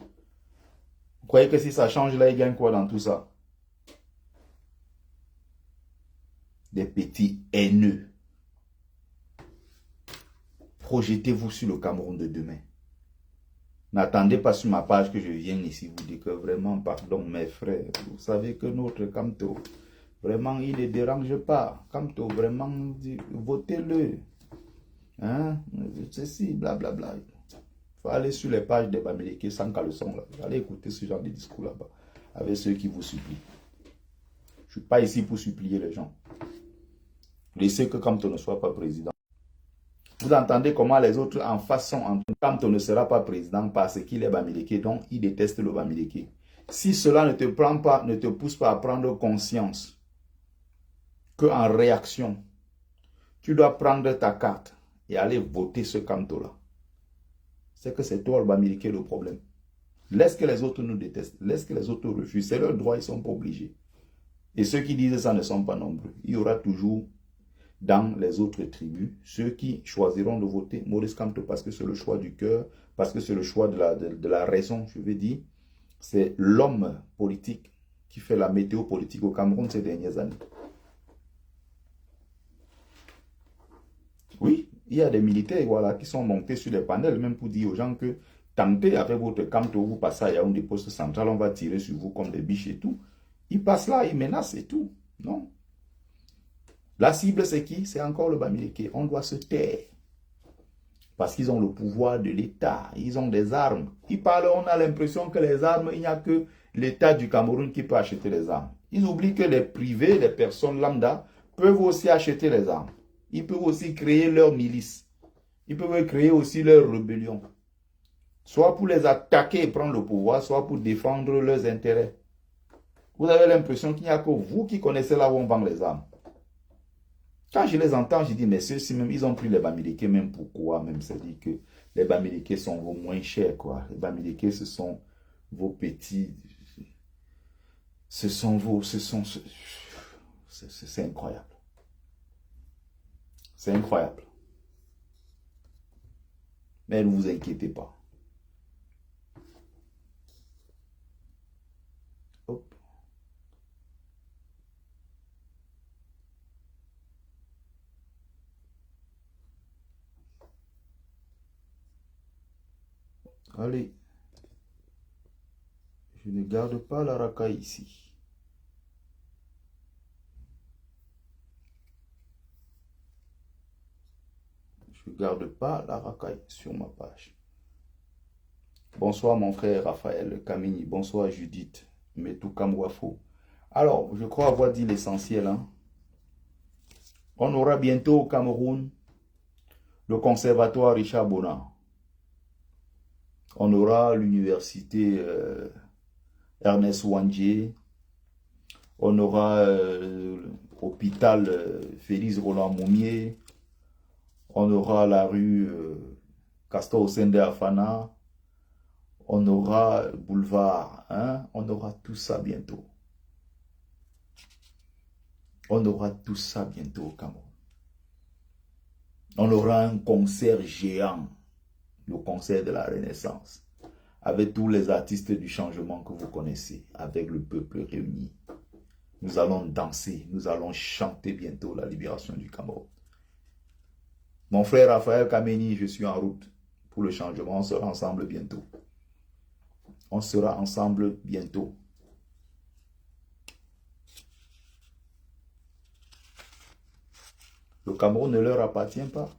Vous croyez que si ça change là, ils gagnent quoi dans tout ça? Des petits haineux. Projetez-vous sur le Cameroun de demain. N'attendez pas sur ma page que je vienne ici vous dire que vraiment, pardon mes frères, vous savez que notre Kamto, vraiment il ne dérange pas. Kamto, vraiment, votez-le. Hein? Ceci, blablabla. Il faut aller sur les pages des Bamileke sans caleçon. Vous allez écouter ce genre de discours là-bas avec ceux qui vous supplient. Je ne suis pas ici pour supplier les gens. Laissez que Kamto ne soit pas président. Vous entendez comment les autres en face sont en Kamto ne sera pas président parce qu'il est Bamileke, donc il déteste le Bamileke. Si cela ne te prend pas, ne te pousse pas à prendre conscience qu'en réaction, tu dois prendre ta carte et aller voter ce Kamto-là, c'est que c'est toi le Bamileke le problème. Laisse que les autres nous détestent, laisse que les autres refusent, c'est leur droit, ils ne sont pas obligés. Et ceux qui disent ça ne sont pas nombreux. Il y aura toujours dans les autres tribus, ceux qui choisiront de voter Maurice Kamto parce que c'est le choix du cœur, parce que c'est le choix de la raison, je veux dire. C'est l'homme politique qui fait la météo politique au Cameroun ces dernières années. Oui, il y a des militaires voilà, qui sont montés sur les panels, même pour dire aux gens que tentez avec votre Kamto, vous passez à Yaoundé poste central, on va tirer sur vous comme des biches et tout. Ils passent là, ils menacent et tout. Non. La cible, c'est qui? C'est encore le Bamileke. On doit se taire. Parce qu'ils ont le pouvoir de l'État. Ils ont des armes. Ils parlent, on a l'impression que les armes, il n'y a que l'État du Cameroun qui peut acheter les armes. Ils oublient que les privés, les personnes lambda, peuvent aussi acheter les armes. Ils peuvent aussi créer leur milice. Ils peuvent créer aussi leur rébellion. Soit pour les attaquer et prendre le pouvoir, soit pour défendre leurs intérêts. Vous avez l'impression qu'il n'y a que vous qui connaissez là où on vend les armes. Quand je les entends, je dis, mais ceux-ci même, ils ont pris les Bamileke, même pourquoi? Même, c'est-à-dire que les Bamileke sont vos moins chers, quoi. Les Bamileke, ce sont vos petits... Ce sont vos... C'est incroyable. C'est incroyable. Mais ne vous inquiétez pas. Hop. Allez. Je ne garde pas la racaille ici. Je ne garde pas la racaille sur ma page. Bonsoir mon frère Raphaël Kamini. Bonsoir Judith Metou Kamwafo. Alors, je crois avoir dit l'essentiel. Hein? On aura bientôt au Cameroun le conservatoire Richard Bona. On aura l'université Ernest Ouandjé. On aura l'hôpital Félix Roland Moumier. On aura la rue Castor Osende Afana. On aura boulevard. Hein? On aura tout ça bientôt. On aura tout ça bientôt au Cameroun. On aura un concert géant. Le concert de la Renaissance. Avec tous les artistes du changement que vous connaissez. Avec le peuple réuni. Nous allons danser. Nous allons chanter bientôt la libération du Cameroun. Mon frère Raphaël Kameni, je suis en route pour le changement. On sera ensemble bientôt. On sera ensemble bientôt. Le Cameroun ne leur appartient pas.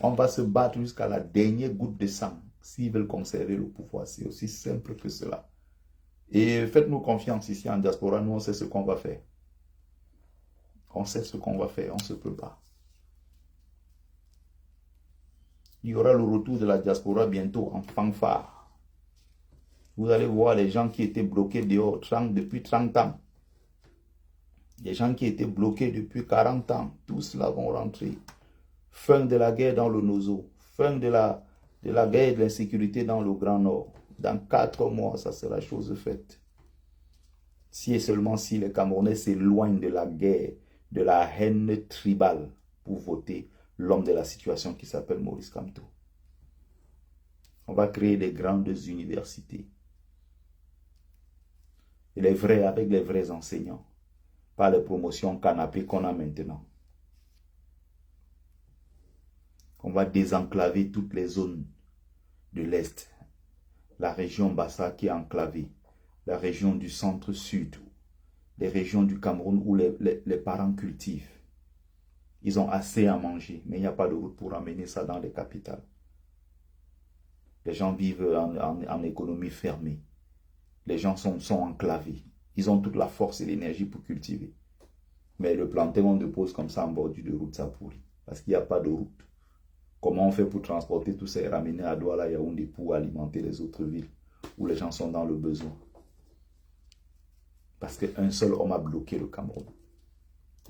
On va se battre jusqu'à la dernière goutte de sang s'ils veulent conserver le pouvoir. C'est aussi simple que cela. Et faites-nous confiance ici en diaspora. Nous, on sait ce qu'on va faire. On sait ce qu'on va faire. On se prépare. Il y aura le retour de la diaspora bientôt en fanfare. Vous allez voir les gens qui étaient bloqués dehors depuis 30 ans. Les gens qui étaient bloqués depuis 40 ans. Tous là vont rentrer. Fin de la guerre dans le Nozo. Fin de la guerre et de l'insécurité dans le Grand Nord. Dans 4 mois, ça sera chose faite. Si et seulement si les Camerounais s'éloignent de la guerre, de la haine tribale pour voter l'homme de la situation qui s'appelle Maurice Kamto. On va créer des grandes universités. Et les vrais, avec les vrais enseignants. Pas les promotions canapé qu'on a maintenant. On va désenclaver toutes les zones de l'Est. La région Bassa qui est enclavée. La région du centre-sud. Les régions du Cameroun où les parents cultivent. Ils ont assez à manger, mais il n'y a pas de route pour amener ça dans les capitales. Les gens vivent en économie fermée. Les gens sont enclavés. Ils ont toute la force et l'énergie pour cultiver. Mais le plantain, on dépose comme ça en bordure de route, ça pourrit. Parce qu'il n'y a pas de route. Comment on fait pour transporter tout ça et ramener à Douala, Yaoundé pour alimenter les autres villes où les gens sont dans le besoin? Parce qu'un seul homme a bloqué le Cameroun.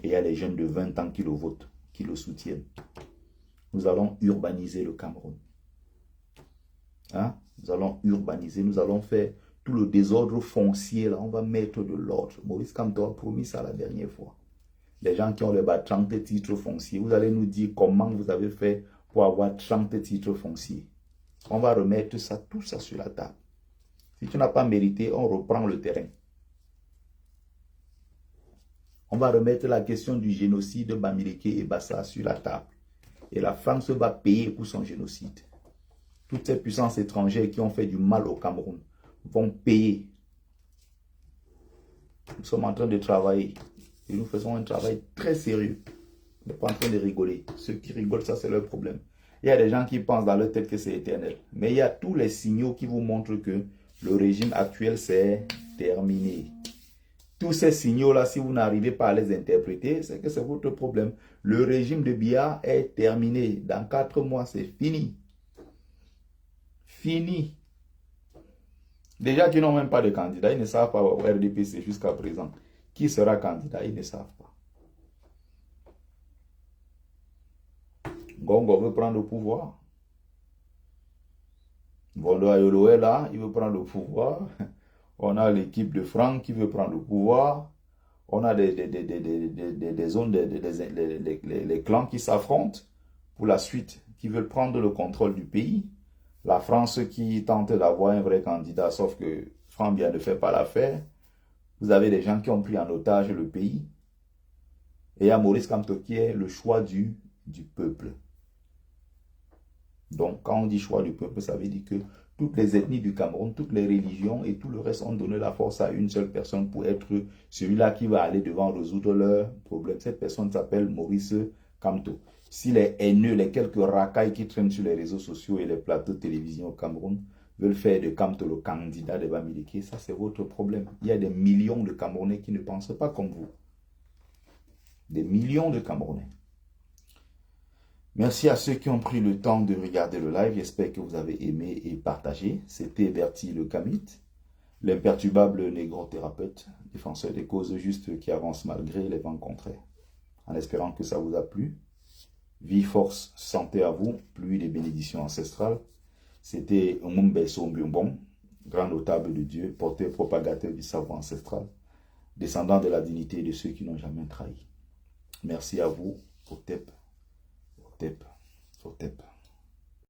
Et il y a les jeunes de 20 ans qui le votent, qui le soutiennent. Nous allons urbaniser le Cameroun. Hein? Nous allons urbaniser, nous allons faire tout le désordre foncier. Là, on va mettre de l'ordre. Maurice Kamto a promis ça la dernière fois. Les gens qui ont les 30 titres fonciers, vous allez nous dire comment vous avez fait pour avoir 30 titres fonciers. On va remettre ça, tout ça sur la table. Si tu n'as pas mérité, on reprend le terrain. On va remettre la question du génocide de Bamileke et Bassa sur la table. Et la France va payer pour son génocide. Toutes ces puissances étrangères qui ont fait du mal au Cameroun vont payer. Nous sommes en train de travailler. Et nous faisons un travail très sérieux. On n'est pas en train de rigoler. Ceux qui rigolent, ça c'est leur problème. Il y a des gens qui pensent dans leur tête que c'est éternel. Mais il y a tous les signaux qui vous montrent que le régime actuel c'est terminé. Tous ces signaux-là, si vous n'arrivez pas à les interpréter, c'est que c'est votre problème. Le régime de Biya est terminé. Dans 4 mois, c'est fini. Fini. Les gens qui n'ont même pas de candidat, ils ne savent pas au RDPC jusqu'à présent. Qui sera candidat, ils ne savent pas. Gongo veut prendre le pouvoir. Bondo Ayolo est là, il veut prendre le pouvoir. On a l'équipe de Franck qui veut prendre le pouvoir. On a des zones, les clans qui s'affrontent pour la suite qui veulent prendre le contrôle du pays. La France qui tente d'avoir un vrai candidat, sauf que Frambia ne fait pas l'affaire. Vous avez des gens qui ont pris en otage le pays. Et il y a Maurice Kamto qui est le choix du peuple. Donc, quand on dit choix du peuple, ça veut dire que toutes les ethnies du Cameroun, toutes les religions et tout le reste ont donné la force à une seule personne pour être celui-là qui va aller devant résoudre leurs problèmes. Cette personne s'appelle Maurice Kamto. Si les haineux, les quelques racailles qui traînent sur les réseaux sociaux et les plateaux de télévision au Cameroun veulent faire de Kamto le candidat de Bamileke, ça c'est votre problème. Il y a des millions de Camerounais qui ne pensent pas comme vous. Des millions de Camerounais. Merci à ceux qui ont pris le temps de regarder le live. J'espère que vous avez aimé et partagé. C'était Bertie le Kamit, l'imperturbable négro-thérapeute, défenseur des causes justes qui avance malgré les vents contraires. En espérant que ça vous a plu. Vie, force, santé à vous, pluie des bénédictions ancestrales. C'était Mumbe Sombiumbon, grand notable de Dieu, porteur propagateur du savoir ancestral, descendant de la dignité de ceux qui n'ont jamais trahi. Merci à vous, Otep. Otep.